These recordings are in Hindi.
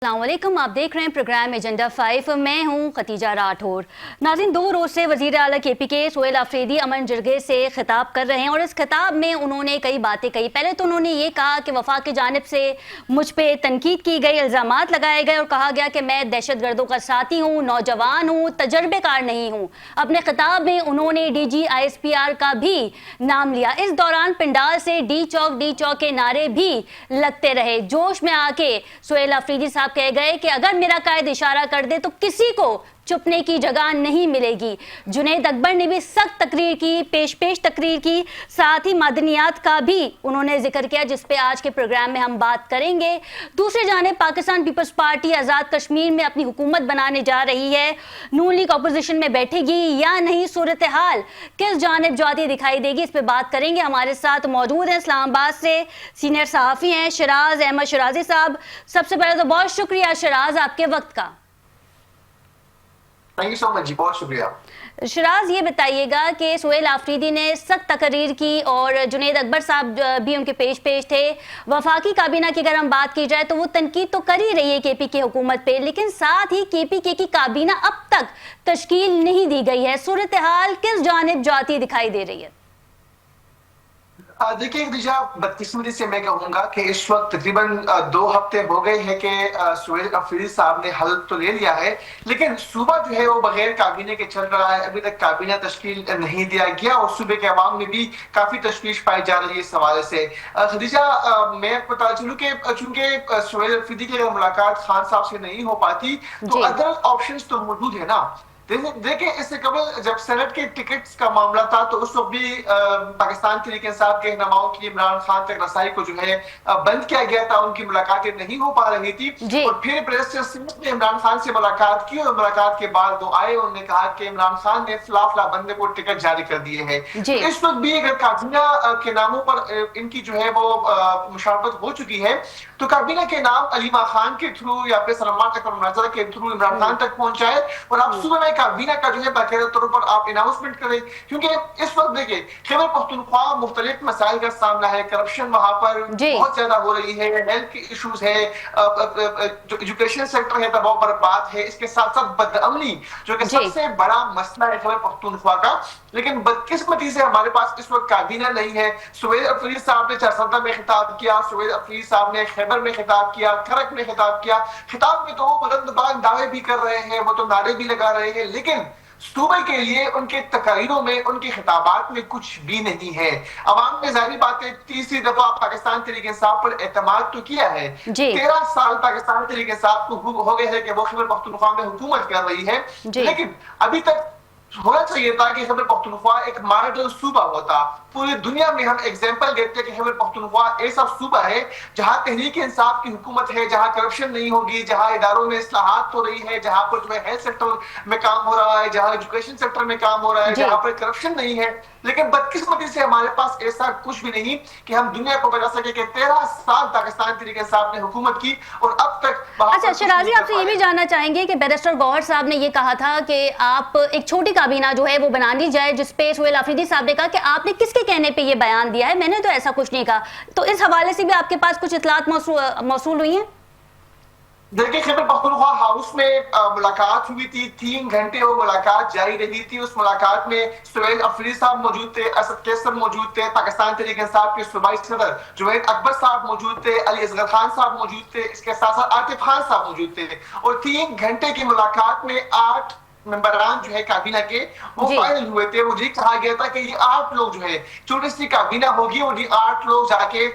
अस्सलाम वालेकुम। आप देख रहे हैं प्रोग्राम एजेंडा 5। मैं हूं खतीजा राठौर। नाज़रीन, 2 रोज़ से वज़ीर आला KPK सोहेल आफरीदी अमन जरगे से खिताब कर रहे हैं और इस खिताब में उन्होंने कई बातें कही। पहले तो उन्होंने ये कहा कि वफाक की जानिब से मुझ पर तनकीद की गई, इल्ज़ामात लगाए गए और कहा गया कि मैं दहशत गर्दों का साथी हूँ, नौजवान हूँ, तजर्बेकार नहीं हूँ। अपने खिताब में उन्होंने DG ISPR का भी नाम लिया। इस दौरान पिंडाल से डी चौक के नारे भी लगते रहे। जोश में आके सोहेल आफरीदी साहब कह गए कि अगर मेरा कायद इशारा कर दे तो किसी को चुपने की जगह नहीं मिलेगी। जुनैद अकबर ने भी सख्त तकरीर की, पेश तकरीर की, साथ ही मदनियात का भी उन्होंने जिक्र किया, जिस पे आज के प्रोग्राम में हम बात करेंगे। दूसरी जानिब पाकिस्तान पीपल्स पार्टी आज़ाद कश्मीर में अपनी हुकूमत बनाने जा रही है। नून लीग अपोजिशन में बैठेगी या नहीं, सूरत हाल किस जानिब जाती दिखाई देगी, इस पर बात करेंगे। हमारे साथ मौजूद हैं इस्लामाबाद से सीनियर सहाफ़ी हैं शराज अहमद शराजी साहब। सबसे पहले तो बहुत शुक्रिया शराज आपके वक्त का। थैंक यू सो मच जी, बहुत शुक्रिया। शराज, ये बताइएगा कि सोहेल आफरीदी ने सख्त तकरीर की और जुनैद अकबर साहब भी उनके पेश थे। वफाकी काबीना की अगर हम बात की जाए तो वो तनकीद तो कर ही रही है KPK हुकूमत पे, लेकिन साथ ही KPK की काबीना अब तक तश्कील नहीं दी गई है। सूरत हाल किस जानिब जाती दिखाई दे रही है? देखिए खदीजा, बदकिस्मती से मैं कहूंगा कि इस वक्त तकरीबन 2 हफ्ते हो गए हैं कि सोहेल आफरीदी साहब ने हल्फ तो ले लिया है, लेकिन सूबा जो है वो बगैर काबीने के चल रहा है। अभी तक काबीना तश्कील नहीं दिया गया और सूबे के अवाम में भी काफी तशवीश पाई जा रही है इस हवाले से। खदीजा, मैं बता चलूं कि चूंकि सोहेल आफरीदी की अगर मुलाकात खान साहब से नहीं हो पाती तो अदर ऑप्शन तो मौजूद है ना। देखिए, इससे कबल जब सेनेट के टिकट्स का मामला था तो उस वक्त भी पाकिस्तान तहरीक इंसाफ के रहनुमाओं की इमरान खान तक रसाई को जो है बंद किया गया था, उनकी मुलाकातें नहीं हो पा रही थी। और फिर प्रेसिडेंट सिंह ने इमरान खान से मुलाकात की और मुलाकात के बाद वो आए, उन्होंने कहा कि इमरान खान ने फलाफला बंदे को टिकट जारी कर दिए हैं। इस वक्त भी अगर काबीना के नामों पर इनकी जो है वो मुशावरत हो चुकी है तो काबीना के नाम अलीमा खान के थ्रू या फिर सलमान अकबर के थ्रू इमरान खान तक पहुंचाए और आप सुबह में काबीना का जो है बाकायदा तौर पर आप अनाउंसमेंट करें। क्योंकि इस वक्त देखिए, खैबर पख्तूनख्वा मुख्तलिफ मसाइल का सामना है, करप्शन वहां पर बहुत ज्यादा हो रही है, हेल्थ की इशूज है, जो एजुकेशन सेक्टर है तबाह बर्बाद है, इसके साथ साथ बदअमनी जो कि सबसे बड़ा मसला है खैबर पख्तूनख्वा का। लेकिन बदकिस्मती से हमारे पास इस वक्त काबीना नहीं है। सोहेल आफरीदी साहब ने चारसदा में खिताब किया, सोहेल आफरीदी साहब ने खैबर में खिताब किया, खरक में खिताब किया। खिताब में तो वो बुलंदबाज़ दावे भी कर रहे हैं, वो तो नारे भी लगा रहे हैं, लेकिन सूबे के लिए उनके तकारीरों में, उनके खिताबात में कुछ भी नहीं है। अवाम ने जाहिर बात है तीसरी दफा पाकिस्तान तहरीक इंसाफ पर एतमाद तो किया है। 13 साल पाकिस्तान तहरीक इंसाफ को हो गए हैं कि वो खैबर पख्तूनख्वा में हुकूमत कर रही है, लेकिन अभी तक होना चाहिए था कि खैबर पख्तूनख्वा एक मॉडल सूबा होता। पूरी दुनिया में हम एग्जांपल देते हैं कि खैबर पख्तूनख्वा ऐसा सूबा है जहां तहरीक इंसाफ की हुकूमत है, जहां करप्शन नहीं होगी, जहां इदारों में इस्लाहात हो रही है, जहां पर जो है हेल्थ सेक्टर में काम हो रहा है, जहां एजुकेशन सेक्टर में काम हो रहा है, जहां पर करप्शन नहीं है। लेकिन बदकिस्मती से हमारे पास ऐसा कुछ भी नहीं कि हम दुनिया को बता सके कि 13 साल पाकिस्तान तहरीक इंसाफ ने हुकूमत की और अब तक। अच्छा शराजी, आपसे ये भी जानना चाहेंगे कि बैरिस्टर गौहर साहब ने ये कहा था कि आप एक छोटी काबीना जो है वो बना ली जाए, जिसपे सोहेल आफरीदी साहब ने कहा कि आपने किसके कहने पे ये बयान दिया है, मैंने तो ऐसा कुछ नहीं कहा। तो इस हवाले से भी आपके पास कुछ इत्तलात मौसूल हुई हैं? देखिए, खैबर पख्तूनख्वा हाउस में मुलाकात हुई थी, 3 घंटे वो मुलाकात जारी रही थी। उस मुलाकात में सोहेल आफरीदी साहब मौजूद थे, असद कैसर मौजूद थे, पाकिस्तान तहरीक इंसाफ के सूबाई सदर जुनैद अकबर साहब मौजूद थे, अली असगर खान साहब मौजूद थे, इसके साथ साथ आतिफ खान साहब मौजूद थे। और 3 घंटे की मुलाकात में 8 मेंबरान जो है काबीना के वो फाइनल हुए थे। मुझे कहा गया था कि ये 8 लोग जो है, छोटी सी काबीना होगी और ये 8 लोग जाके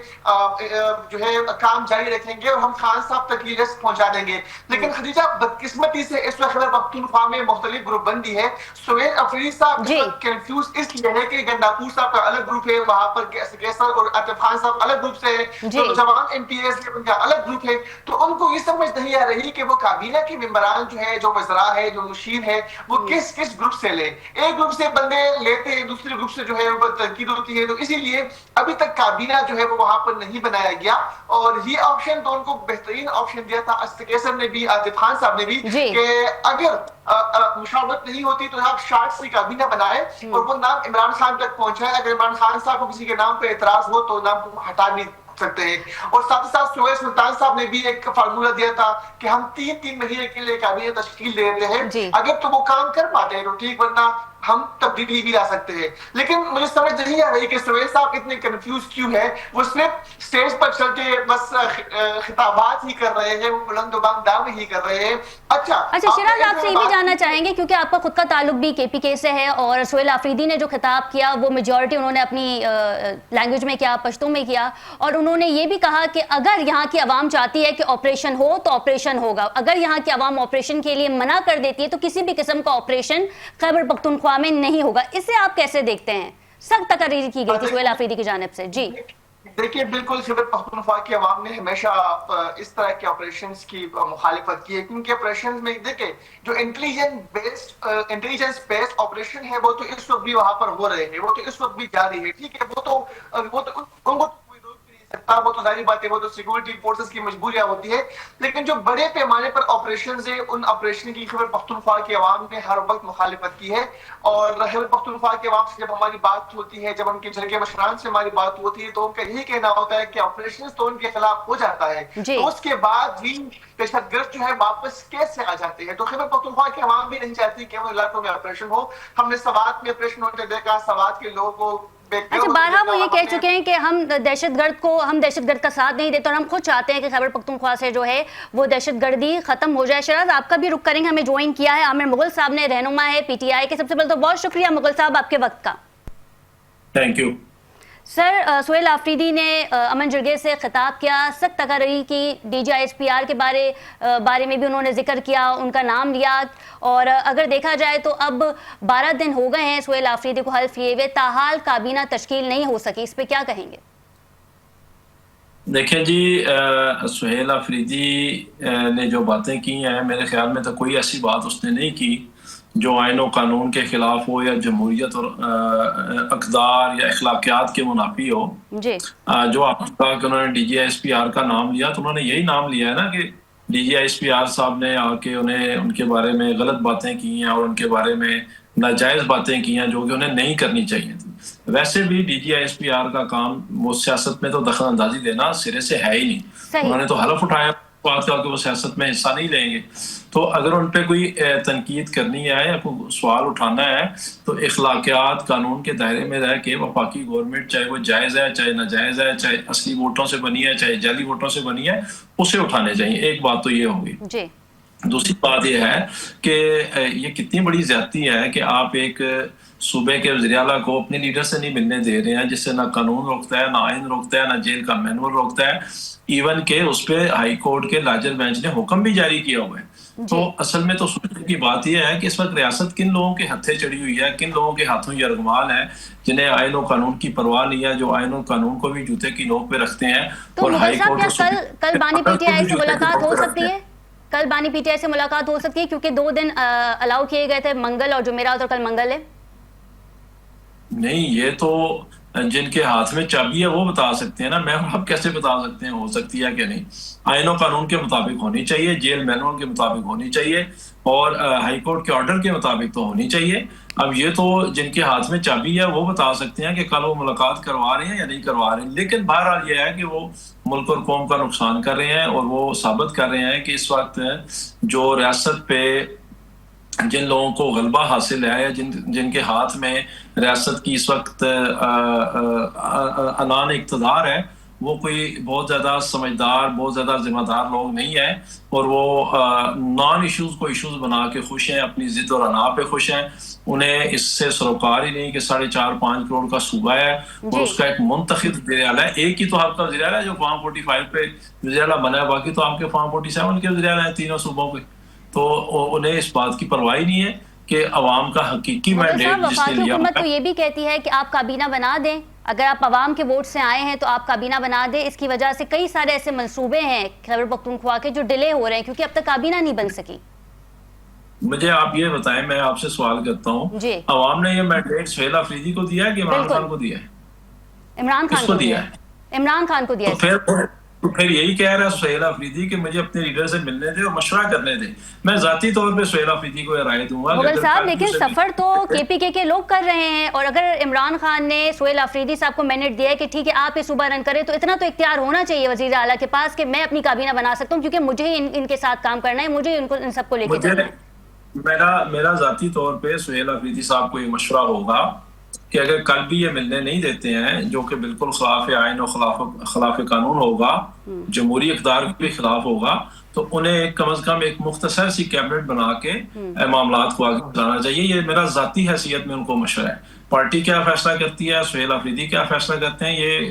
जो है काम जारी रखेंगे और हम खान साहब तक ये लिस्ट पहुंचा देंगे। लेकिन खदीजा, बदकिस्मती से इस वक्त खैबर पख्तूनख्वा में मुख्तलिफ ग्रुप बंदी है। सोहेल आफरीदी साहब कंफ्यूज इसलिए है कि गंडापुर साहब का अलग ग्रुप है, वहां पर कैसर और आतिफ खान साहब अलग ग्रुप से है, जो जवान MPs उनका अलग ग्रुप है। तो उनको ये समझ नहीं आ रही कि वो काबीना के मेंबरान जो है, जो वज़रा है, जो मुशीर है, वो किस ग्रुप से ले। एक ग्रुप से बंदे लेते हैं, दूसरे ग्रुप से जो है वो तनकीद होती है। तो इसीलिए अभी तक काबीना जो है वो वहां पर नहीं बनाया गया और ये ऑप्शन तो उनको बेहतरीन ऑप्शन दिया था असद कैसर ने भी, आतिफ खान साहब ने भी, कि अगर मुशावरत नहीं होती तो आप शार्ट सी काबीना बनाए और वो नाम इमरान खान तक पहुंचाए। अगर इमरान खान साहब को किसी के नाम पे एतराज हो तो नाम को सकते हैं। और साथ ही साथ सोहेल सुल्तान साहब ने भी एक फार्मूला दिया था कि हम 3-3 महीने के लिए काबिने तश्कील दे देते हैं, अगर तो वो काम कर पाते हैं तो ठीक, वरना हम तब्दीली भी ला सकते हैं। लेकिन मुझे समझ नहीं आ रही कि सोहेल साहब इतने कंफ्यूज क्यों है। वो सिर्फ स्टेज पर चल के बस खिताबात ही कर रहे हैं, वो बुलंद दावे ही कर रहे हैं। अच्छा शिराज, आपसे ये भी जानना चाहेंगे क्योंकि आपका खुद का ताल्लुक भी केपीके से है और सोहेल आफरीदी ने जो खिताब किया वो मेजॉरिटी उन्होंने अपनी लैंग्वेज में किया, पश्तो में किया, और उन्होंने ये भी कहा कि अगर यहाँ की आवाम चाहती है कि ऑपरेशन हो तो ऑपरेशन होगा, अगर यहाँ की आवाम ऑपरेशन के लिए मना कर देती है तो किसी भी किस्म का ऑपरेशन खैबर पख्तूनख्वा में नहीं होगा। इसे आप कैसे देखते हैं? सख्त तकरीर की गई थी सोहेल आफरीदी की जानिब से। जी देखिए, बिल्कुल खैबर पख्तूनख्वा की आवाम ने हमेशा इस तरह के ऑपरेशंस की मुखालिफत की है, क्योंकि ऑपरेशंस में देखिए जो इंटेलिजेंस बेस्ड ऑपरेशन है वो तो इस वक्त भी वहां पर हो रहे हैं, वो तो इस वक्त भी जारी है, ठीक है। वो तो उनको कोई रोक नहीं सकता, वो तो जारी बात है, वो तो सिक्योरिटी फोर्सेस की मजबूरियां होती है। लेकिन जो बड़े पैमाने पर ऑपरेशन है, उन ऑपरेशन की खैबर पख्तूनख्वा की आवाम ने हर वक्त मुखालिफत की है। और खैबर पख्तूनख्वा की आवाम से जब हमारी बात होती है, जब उनके जरगे मशरान से हमारी बात होती है, तो उनका यही कहना होता है कि ऑपरेशन तो उनके खिलाफ हो जाता है, तो उसके बाद भी दहशतगर्द जो है वापस कैसे आ जाते हैं। तो खैबर पख्तूनख्वा की आवाम भी नहीं चाहती कि वो इलाकों में ऑपरेशन हो। हमने सवात में ऑपरेशन होते देखा, सवात के लोगों को अच्छा, बारहा वो ये कह चुके हैं कि हम दहशतगर्द का साथ नहीं देते और हम खुद चाहते हैं कि खैबर पख्तूनख्वा से जो है वो दहशतगर्दी खत्म हो जाए। शराज, आपका भी रुख करेंगे, हमें ज्वाइन किया है आमिर मुगल साहब ने, रहनुमा है पीटीआई के। सबसे पहले तो बहुत शुक्रिया मुगल साहब आपके वक्त का। Thank you sir. Sohail Afridi ने अमन जरगे से खिताब किया, सख्त तकरीर की, DGISPR के बारे में भी उन्होंने जिक्र किया, उनका नाम लिया। और अगर देखा जाए तो अब 12 दिन हो गए हैं सोहेल आफरीदी को हल्फ लिए हुए, ताहाल काबीना तश्कील नहीं हो सकी, इस पे क्या कहेंगे? देखिए जी, सोहेल आफरीदी ने जो बातें की हैं, मेरे ख्याल में तो कोई ऐसी बात उसने नहीं की जो आइन और कानून के खिलाफ हो या जमहूरियत और अक़दार या अखलाकियात के मुनाफी हो। जी। जो आपने कहा कि उन्होंने DGISPR का नाम लिया, तो उन्होंने यही नाम लिया है ना कि DGISPR साहब ने आके उनके बारे में गलत बातें की हैं और उनके बारे में नाजायज बातें की हैं जो कि उन्हें नहीं करनी चाहिए थी। वैसे भी DGISPR का काम वो सियासत में तो दखल अंदाजी देना सिरे से है ही नहीं। उन्होंने तो हलफ उठाया बात का कि वो सियासत में हिस्सा नहीं लेंगे। तो अगर उन पर कोई तनकीद करनी है या कोई सवाल उठाना है तो इखलाकियात कानून के दायरे में रह के वफाकी गवर्नमेंट, चाहे वो जायज़ है चाहे नाजायज़ है, चाहे असली वोटों से बनी है चाहे जाली वोटों से बनी है, उसे उठाने चाहिए। एक बात तो ये होगी। दूसरी बात यह है कि ये कितनी बड़ी ज्यादती है कि आप एक सूबे के वज़ीर आला को अपने लीडर से नहीं मिलने दे रहे हैं, जिससे ना कानून रोकता है, ना आइन रोकता है, ना जेल का मैनुअल रोकता है, इवन के उस पर हाई कोर्ट के लार्जर बेंच ने हुक्म भी जारी किया हुआ है। तो असल में तो सोचने की बात यह है कि इस वक्त रियासत किन लोगों के हथे चढ़ी हुई है, किन लोगों के हाथों ये अरगमान है जिन्हें आइन और कानून की परवाह नहीं है, जो आइन और कानून को भी जूते की नोक पे रखते हैं। तो और हाई कोर्ट कल बानी पीटीआई से मुलाकात हो सकती है? कल बानी पीटीआई से मुलाकात हो सकती है क्योंकि 2 दिन अलाउ किए गए थे, मंगल और जुमेरात, और कल मंगल है। नहीं, ये तो जिनके हाथ में चाबी है वो बता सकते हैं ना, मैं और आप कैसे बता सकते हैं हो सकती है कि नहीं। आइन और कानून के मुताबिक होनी चाहिए, जेल मैनुअल के मुताबिक होनी चाहिए और हाई कोर्ट के ऑर्डर के मुताबिक तो होनी चाहिए। अब ये तो जिनके हाथ में चाबी है वो बता सकते हैं कि कल वो मुलाकात करवा रहे हैं या नहीं करवा रहे हैं। लेकिन बहरहाल ये है कि वो मुल्क और कौम का नुकसान कर रहे हैं और वो साबित कर रहे हैं कि इस वक्त जो रियासत पे जिन लोगों को गलबा हासिल है या जिनके हाथ में रियासत की इस वक्त अनान इक़्तिदार है, वो कोई बहुत ज़्यादा समझदार, बहुत ज़्यादा जिम्मेदार लोग नहीं है और वो नॉन इश्यूज़ को इश्यूज़ बना के खुश हैं, अपनी ज़िद और अना पे खुश हैं। उन्हें इससे सरोकार ही नहीं कि 4.5-5 करोड़ का सूबा है और उसका एक मुंतखब वज़ीर आला है। एक ही तो आपका वज़ीर आला है जो फॉर्म 45 पे वज़ीर आला बना है, बाकी तो आपके फॉर्म 47 के वज़ीर आला है तीनों सूबों पे। तो उन्हें इस बात की परवाह ही नहीं है कि अवाम का हकीकी मैंडेट जिसने लिया। हुकूमत तो ये भी कहती है कि आप काबीना बना दें, अगर आप अवाम के वोट से आए हैं तो आप काबीना बना दें। इसकी वजह से कई सारे ऐसे मंसूबे हैं खैबर पख्तूनख्वा के जो डिले हो रहे हैं क्योंकि अब तक काबीना नहीं बन सकी। मुझे आप ये बताएं, मैं आपसे सवाल करता हूँ, अवाम ने ये मैंडेट सोहेल आफरीदी को दिया है कि इमरान खान को दिया है? इमरान खान को दिया है। इमरान खान को दिया है। तो फिर यही कह रहा है सुहेल अफरीदी कि मुझे अपने लीडर से मिलने दे और मशवरा करने दे। मैं जाती तौर पे सुहेल अफरीदी को राय दूंगा। मुगल साहब, लेकिन सफर तो केपीके के लोग कर रहे हैं, और अगर इमरान खान ने सुहेल अफरीदी साहब को मैंडेट दिया है कि ठीक है आप ये सूबा रन करें, तो इतना तो इख्तियार होना चाहिए वजीर आला के पास कि मैं अपनी काबीना बना सकता हूँ, क्योंकि मुझे ही इनके साथ काम करना है, मुझे इनको इन सबको लेके चलना है। मेरा जाती तौर पे सुहेल अफरीदी साहब को ये मशवरा होगा कि अगर कल भी ये मिलने नहीं देते हैं, जो कि बिल्कुल खिलाफ आइन और खिलाफ कानून होगा, जमहूरी इक़्तिदार के खिलाफ होगा, तो उन्हें कम से कम एक मुख्तसर सी कैबिनेट बना के मामलात को आगे बढ़ाना चाहिए। ये मेरा जाती हैसियत में उनको मशवरा है। पार्टी क्या फैसला करती है, सुहेल अफरीदी क्या फैसला करते हैं, ये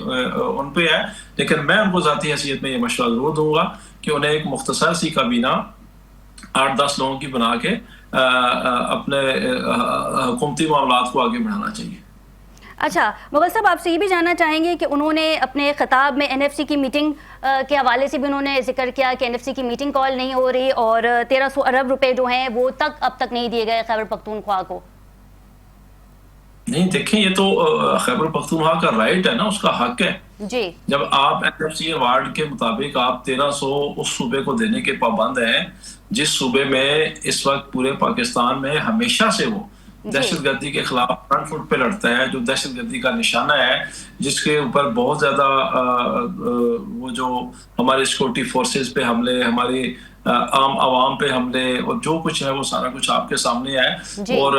उन पे है, लेकिन मैं उनको जाती हैसियत में ये मशवरा जरूर दूंगा कि उन्हें एक मुख्तसर सी काबीना 8-10 लोगों की बना के अपने हुकूमती मामलात को आगे बढ़ाना चाहिए। अच्छा मुगल साहब, आपसे ये भी जानना चाहेंगे कि उन्होंने अपने खिताब में एनएफसी की मीटिंग के हवाले से भी उन्होंने जिक्र किया कि एनएफसी की मीटिंग कॉल नहीं हो रही, और 1300 अरब रुपए जो हैं वो अब तक नहीं दिए गए खैबर पख्तूनख्वा को। नहीं देखें, ये तो खैबर पख्तूनख्वा का राइट है ना, उसका हक है जी। जब आप एनएफसी अवार्ड के मुताबिक आप 1300 उस सूबे को देने के पाबंद हैं जिस सूबे में इस वक्त पूरे पाकिस्तान में हमेशा से वो दहशतगर्दी के खिलाफ फ्रंट फुट पे लड़ता है, जो दहशतगर्दी का निशाना है, जिसके ऊपर बहुत ज्यादा वो जो हमारे सिक्योरिटी फोर्सेस पे हमले, हमारी आम आवाम पे हमले और जो कुछ है वो सारा कुछ आपके सामने है। और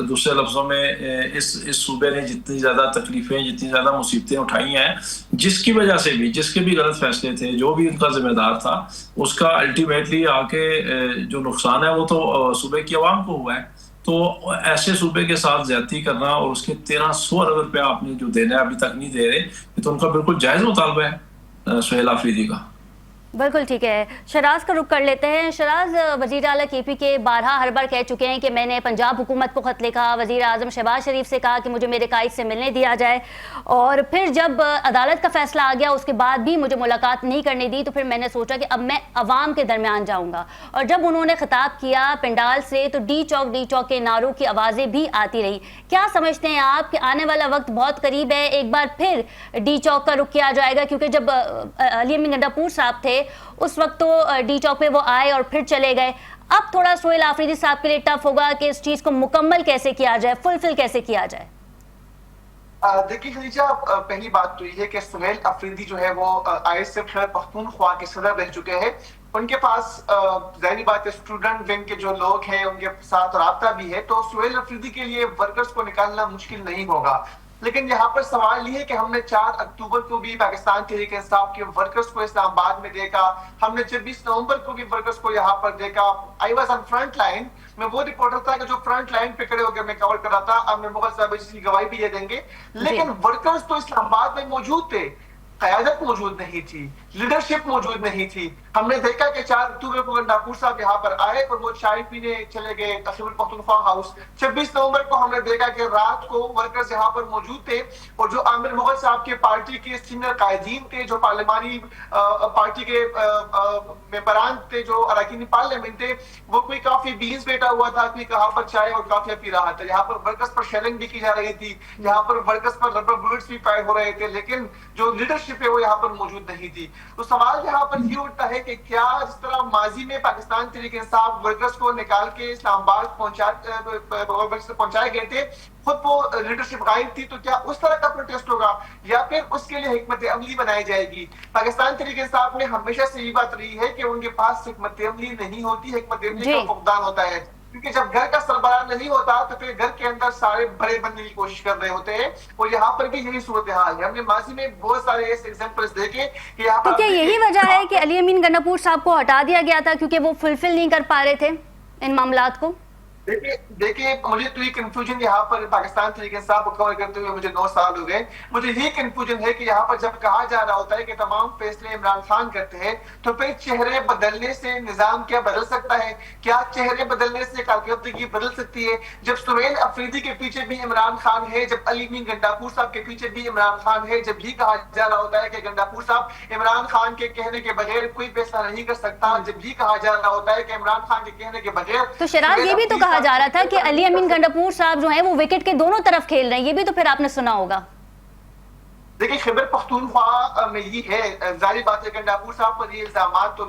दूसरे लफ्जों में इस सूबे ने जितनी ज्यादा तकलीफें, जितनी ज्यादा मुसीबतें उठाई हैं, जिसकी वजह से भी, जिसके भी गलत फैसले थे, जो भी उनका जिम्मेदार था, उसका अल्टीमेटली आके जो नुकसान है वो तो सूबे की आवाम को हुआ है। तो ऐसे सूबे के साथ ज्यादती करना और उसके 1300 अरब रुपया आपने जो देना है अभी तक नहीं दे रहे, तो उनका बिल्कुल जायज मुतालबा है सुहेल अफरीदी का। बिल्कुल ठीक है। शराज का रुख कर लेते हैं। शराज, वज़ीर आला केपीके बारहा हर बार कह चुके हैं कि मैंने पंजाब हुकूमत को खत लिखा, वज़ीर आज़म शहबाज शरीफ से कहा कि मुझे मेरे कायद से मिलने दिया जाए, और फिर जब अदालत का फैसला आ गया उसके बाद भी मुझे मुलाकात नहीं करने दी, तो फिर मैंने सोचा कि अब मैं अवाम के दरमियान जाऊँगा। और जब उन्होंने खिताब किया पंडाल से तो डी चौक के नारों की आवाज़ें भी आती रही। क्या समझते हैं आप कि आने वाला वक्त बहुत करीब है, एक बार फिर डी चौक का रुख किया जाएगा? क्योंकि जब अली अमीन गंडापुर साहब थे उस वक्त तो डी चौक पे वो आए और फिर चले गए। अब थोड़ा सुहेल अफरीदी साहब के लिए टफ होगा कि इस चीज को मुकम्मल कैसे किया जाए, फुलफिल कैसे किया जाए। देखिए खदीजा, पहली बात तो ये है कि सुहेल अफरीदी जो है वो आईएसएफ खैबर पख्तूनख्वा के सदर रह चुके हैं। उनके पास जाहिर बात है स्टूडेंट विंग के जो लोग हैं उनके साथ राब्ता भी है, तो सुहेल अफरीदी के लिए वर्कर्स को निकालना मुश्किल नहीं होगा। लेकिन यहाँ पर सवाल ये है कि हमने 4 अक्टूबर को भी पाकिस्तान तहरीक इंसाफ के वर्कर्स को इस्लामाबाद में देखा, हमने 26 नवंबर को भी वर्कर्स को यहाँ पर देखा। I was on front line, मैं वो रिपोर्टर था कि जो फ्रंट लाइन पे खड़े होकर मैं कवर कर रहा था। अब मैं मुगल साहब इसकी गवाही भी ये देंगे, लेकिन वर्कर्स तो इस्लामाबाद में मौजूद थे, क़यादत मौजूद नहीं थी, लीडरशिप मौजूद नहीं थी। हमने देखा कि 4 अक्टूबर को गंडापुर साहब यहाँ पर आए और वो चाय पीने चले गए खैबर पख्तूनख्वा हाउस। 26 नवंबर को हमने देखा कि रात को वर्कर्स यहाँ पर मौजूद थे और जो आमिर मुगल साहब के पार्टी के सीनियर कायदीन थे, जो पार्लिमानी पार्टी के मेंबरान थे, जो अरकान पार्लियामेंट थे, वो कोई काफी बीन्स बैठा हुआ था, कोई कहाँ पर चाय और काफिया पी रहा था। यहाँ पर वर्कर्स पर शेलिंग भी की जा रही थी, यहाँ पर वर्कर्स पर रबर बुलेट्स भी फायर हो रहे थे, लेकिन जो लीडरशिप है वो यहाँ पर मौजूद नहीं थी। तो सवाल यहाँ पर ये उठता है कि क्या जिस तरह माजी में पाकिस्तान तहरीक इंसाफ वर्कर्स को निकाल के इस्लामाबाद पहुंचाए गए थे, खुद वो लीडरशिप गायब थी, तो क्या उस तरह का प्रोटेस्ट होगा या फिर उसके लिए हिकमत अमली बनाई जाएगी? पाकिस्तान तहरीक इंसाफ में हमेशा से ये बात रही है कि उनके पास हिकमत अमली नहीं होती, हिकमत अमली का फुकदान होता है, क्योंकि जब घर का सरबराह नहीं होता तो फिर घर के अंदर सारे बड़े बनने की कोशिश कर रहे होते हैं, और यहाँ पर भी यही सूरत हाल है। हमने माजी में बहुत सारे ऐसे एग्जांपल्स देखे कि यहाँ तो क्या यही वजह है कि अली अमीन गंडापुर साहब को हटा दिया गया था, क्योंकि वो फुलफिल नहीं कर पा रहे थे इन मामलात को? देखिए मुझे तो ये कंफ्यूजन यहाँ पर पाकिस्तान तहरीक इंसाफ को कवर करते हुए मुझे 9 साल हो गए। मुझे ये कंफ्यूजन है कि यहाँ पर जब कहा जा रहा होता है कि तमाम फैसले इमरान खान करते हैं, तो फिर चेहरे बदलने से निजाम क्या बदल सकता है? क्या चेहरे बदलने से कारकर्दगी बदल सकती है? जब सुहेल अफरीदी के पीछे भी इमरान खान है, जब अली अमीन गंडापुर साहब के पीछे भी इमरान खान है, जब भी कहा जा रहा होता है कि गंडापुर साहब इमरान खान के कहने के बगैर कोई फैसला नहीं कर सकता, जब भी कहा जा रहा होता है कि इमरान खान के कहने के बगैर, तो शराज ये भी तो कहा जा रहा था कि अली अमीन गंडापुर साहब जो हैं वो विकेट के दोनों तरफ खेल रहे हैं, ये भी तो फिर आपने सुना होगा। देखिए खैबर पख्तूनख्वा में ये है, जारी बात है गंडापुर साहब पर ये इल्जाम तो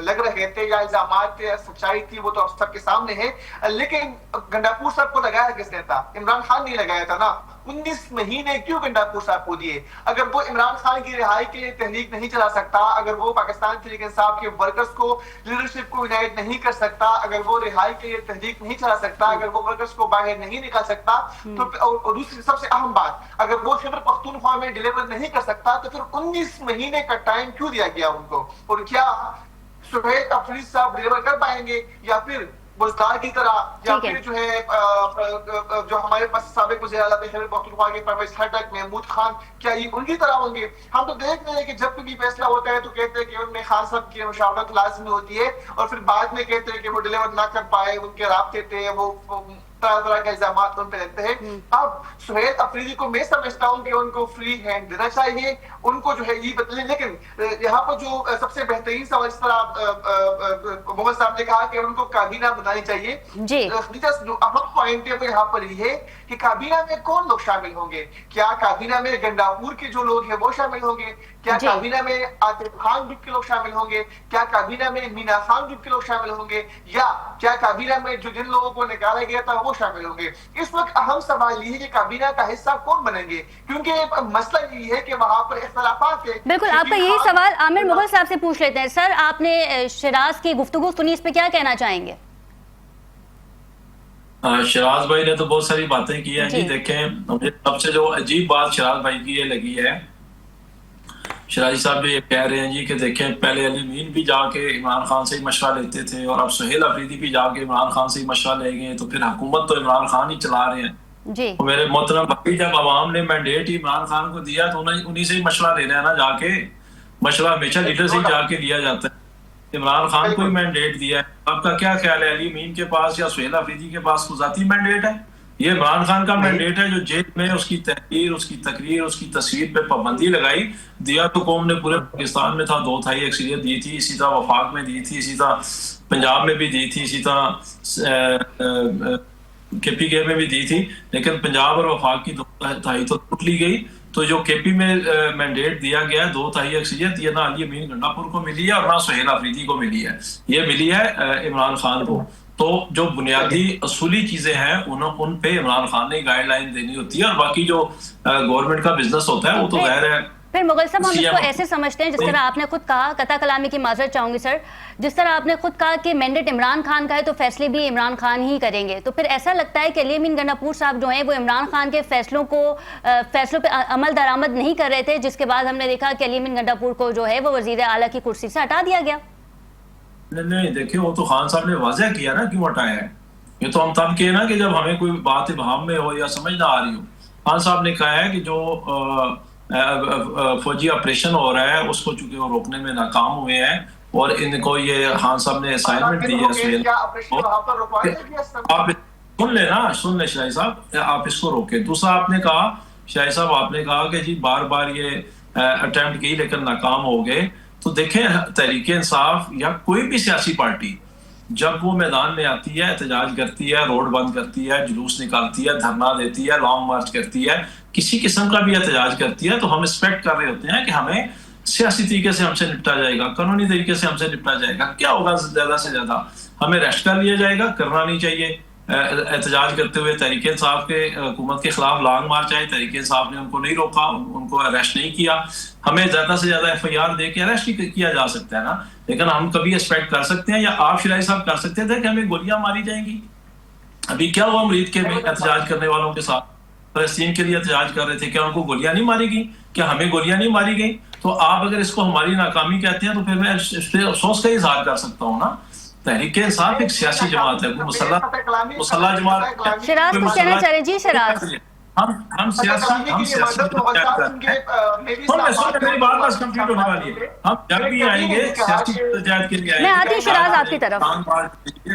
लग रहे थे या इल्जाम सच्चाई थी वो तो सबके सामने है, लेकिन गंडापुर साहब को लगाया किसने था? इमरान खान नहीं लगाया था ना। 19 महीने क्यों गंडापुर साहब को दिए? अगर वो इमरान खान की रिहाई के लिए तहरीक नहीं चला सकता, अगर वो पाकिस्तान तहरीक इंसाफ के वर्कर्स को, लीडरशिप को यूनाइट नहीं कर सकता, अगर वो रिहाई के लिए तहरीक नहीं चला सकता, अगर वो वर्कर्स को बाहर नहीं निकाल सकता, तो और दूसरी सबसे अहम बात, अगर वो खैबर पख्तूनख्वा में डिलीवर नहीं कर सकता तो फिर 19 महीने का टाइम क्यों दिया गया उनको? और क्या सुहेल अफरीदी साहब डिलीवर कर पाएंगे या फिर बुज़दार की तरह, या फिर जो है जो हमारे पास साबिक वज़ीर आला थे खैबर पख्तूनख्वा के परवेज़ खट्टक, महमूद खान, क्या ये उनकी तरह होंगे? हम तो देख रहे हैं कि जब भी फैसला होता है तो कहते हैं कि उनमें खान साहब की मुशावरत लाज़मी होती है, और फिर बाद में कहते हैं कि वो डिलीवर ना कर पाए, उनके राब्ते थे, वो तरह तरह के इल्जाम उन पे रहते हैं। अब सुहेल अफरीदी को मैं समझता हूँ कि उनको फ्री हैंड देना चाहिए, उनको जो है ये बदले। लेकिन यहाँ पर जो सबसे बेहतरीन सवाल इस तरह मोहम्मद साहब ने कहा कि उनको काबीना बनानी चाहिए, जो अहम पॉइंट है वो यहाँ पर ये है कि काबीना में कौन लोग शामिल होंगे? क्या काबीना में गंडापुर के जो लोग हैं वो शामिल होंगे? क्या काबीना में आतिफ खान ग्रुप के लोग शामिल होंगे? क्या काबीना में मीना खान ग्रुप के लोग शामिल होंगे? या क्या काबीना में जो जिन लोगों को निकाला गया था वो शामिल होंगे? इस वक्त अहम सवाल ये है कि काबीना का हिस्सा कौन बनेंगे, क्योंकि मसला ये है कि वहां पर इख्तलाफात है। बिल्कुल, आपका यही सवाल आमिर मुगल साहब से पूछ लेते हैं। सर, आपने शराज की गुफ्तगू सुनी, इस पे क्या कहना चाहेंगे? शराज भाई ने तो बहुत सारी बातें की हैं जी। देखें, मुझे सबसे जो अजीब बात शराज भाई की ये लगी है, शराजी साहब जो ये कह रहे हैं जी कि देखें पहले अली मीन भी जाके इमरान खान से ही मशवरा लेते थे और अब सुहेल अफरीदी भी जाके इमरान खान से ही मशवरा ले गए, तो फिर हुकूमत तो इमरान खान ही चला रहे हैं जी। तो मेरे मोहतरम भाई, जब अवाम ने मैंडेट इमरान खान को दिया तो उन्हीं से ही मशवरा लेना है ना। जाके मशवरा हमेशा लीडर से ही जाके लिया जाता है। इमरान खान को ही मैंडेट दिया है। आपका क्या ख्याल है, अली मीन के पास या सुहेल अफरीदी के पास कोई जाती मैंडेट है? ये इमरान खान का मैंडेट है जो जेल में उसकी तहरीर, उसकी तकरीर, उसकी तस्वीर पे पाबंदी लगाई। दिया तो कौम ने पूरे पाकिस्तान में था, 2/3 अक्सरियत दी थी, इसी तरह वफाक में दी थी, इसी तरह पंजाब में भी दी थी, इसी तरह KPK में भी दी थी। लेकिन पंजाब और वफाक की 2/3 तो टूट ली गई। तो जो KP में मैंडेट दिया गया है 2/3 अक्सरियत, ये ना अली अमीन गंडापुर को मिली है और ना सुहेल अफरीदी को मिली है, ये मिली है इमरान खान को। तो जो बुनियादी असूली चीजें हैं उन पे इमरान खान ने गाइडलाइन देनी होती है, और बाकी जो गवर्नमेंट का बिजनेस होता है वो तो ज़ाहिर है। फिर मुगल साहब, हम इसको ऐसे समझते हैं, जिस तरह आपने खुद कहा, कता कलामी की माजरत चाहूंगी सर, जिस तरह आपने खुद कहा कि मैंडेट इमरान खान का है तो फैसले भी इमरान खान ही करेंगे, तो फिर ऐसा लगता है कि अली अमीन गंडापुर साहब जो हैं वो इमरान खान के फैसलों पे अमल दरामद नहीं कर रहे थे, जिसके बाद हमने देखा कि अली अमीन गंडापुर को जो है वो वजीर आला की कुर्सी से हटा दिया गया। नहीं देखिए, वो तो खान साहब ने वाज़ेह किया ना क्यों हटाया है। ये तो हम तब किए ना कि जब हमें कोई बात इबहाम में हो या समझ ना आ रही हो। खान साहब ने कहा है कि जो फौजी ऑपरेशन हो रहा है उसको चूंकि वो रोकने में नाकाम हुए हैं, और इनको ये खान साहब ने असाइनमेंट दी है। आप सुन लेना, सुन ले शाही साहब, आप इसको रोके। दूसरा आपने कहा, शाही साहब आपने कहा कि जी बार बार ये अटेम्प्ट की लेकिन नाकाम हो गए। तो देखें, तहरीक इंसाफ या कोई भी सियासी पार्टी जब वो मैदान में आती है, एहतजाज करती है, रोड बंद करती है, जुलूस निकालती है, धरना देती है, लॉन्ग मार्च करती है, किसी किस्म का भी एहतजाज करती है, तो हम एक्सपेक्ट कर रहे होते हैं कि हमें सियासी तरीके से हमसे निपटा जाएगा, कानूनी तरीके से हमसे निपटा जाएगा। क्या होगा, ज्यादा से ज्यादा हमें अरेस्ट कर लिया जाएगा। करना नहीं चाहिए। एहतजाज करते हुए तहरीक इंसाफ के हुकूमत के खिलाफ लॉन्ग मार्च आए, तहरीक इंसाफ ने उनको नहीं रोका, उनको अरेस्ट नहीं किया। हमें ज्यादा से ज्यादा FIR दे के अरेस्ट ही किया जा सकता है ना, लेकिन हम कभी एक्सपेक्ट कर सकते हैं, या आप शिराई साहब कर सकते थे कि हमें गोलियां मारी जाएंगी? अभी क्या हुआ अमरीद के एहतजाज करने वालों के साथ? फलस्तीन के लिए एहतजाज कर रहे थे, क्या उनको गोलियां नहीं मारी गई? क्या हमें गोलियां नहीं मारी गई? तो आप अगर इसको हमारी नाकामी कहते हैं तो फिर मैं इस पर अफसोस का इजहार कर सकता हूँ ना। तहरीक इंसाफ एक सियासी जमात है, मुसल्ला जमात। शराज कुछ कहना चाह रहे जी? शराज, हम सियासी मेरी बात बस कंप्लीट होने वाली है। हम जब भी आएंगे सियासी जद्दोजहद के लिए आएंगे, मैं आती हूं शराज आपकी तरफ,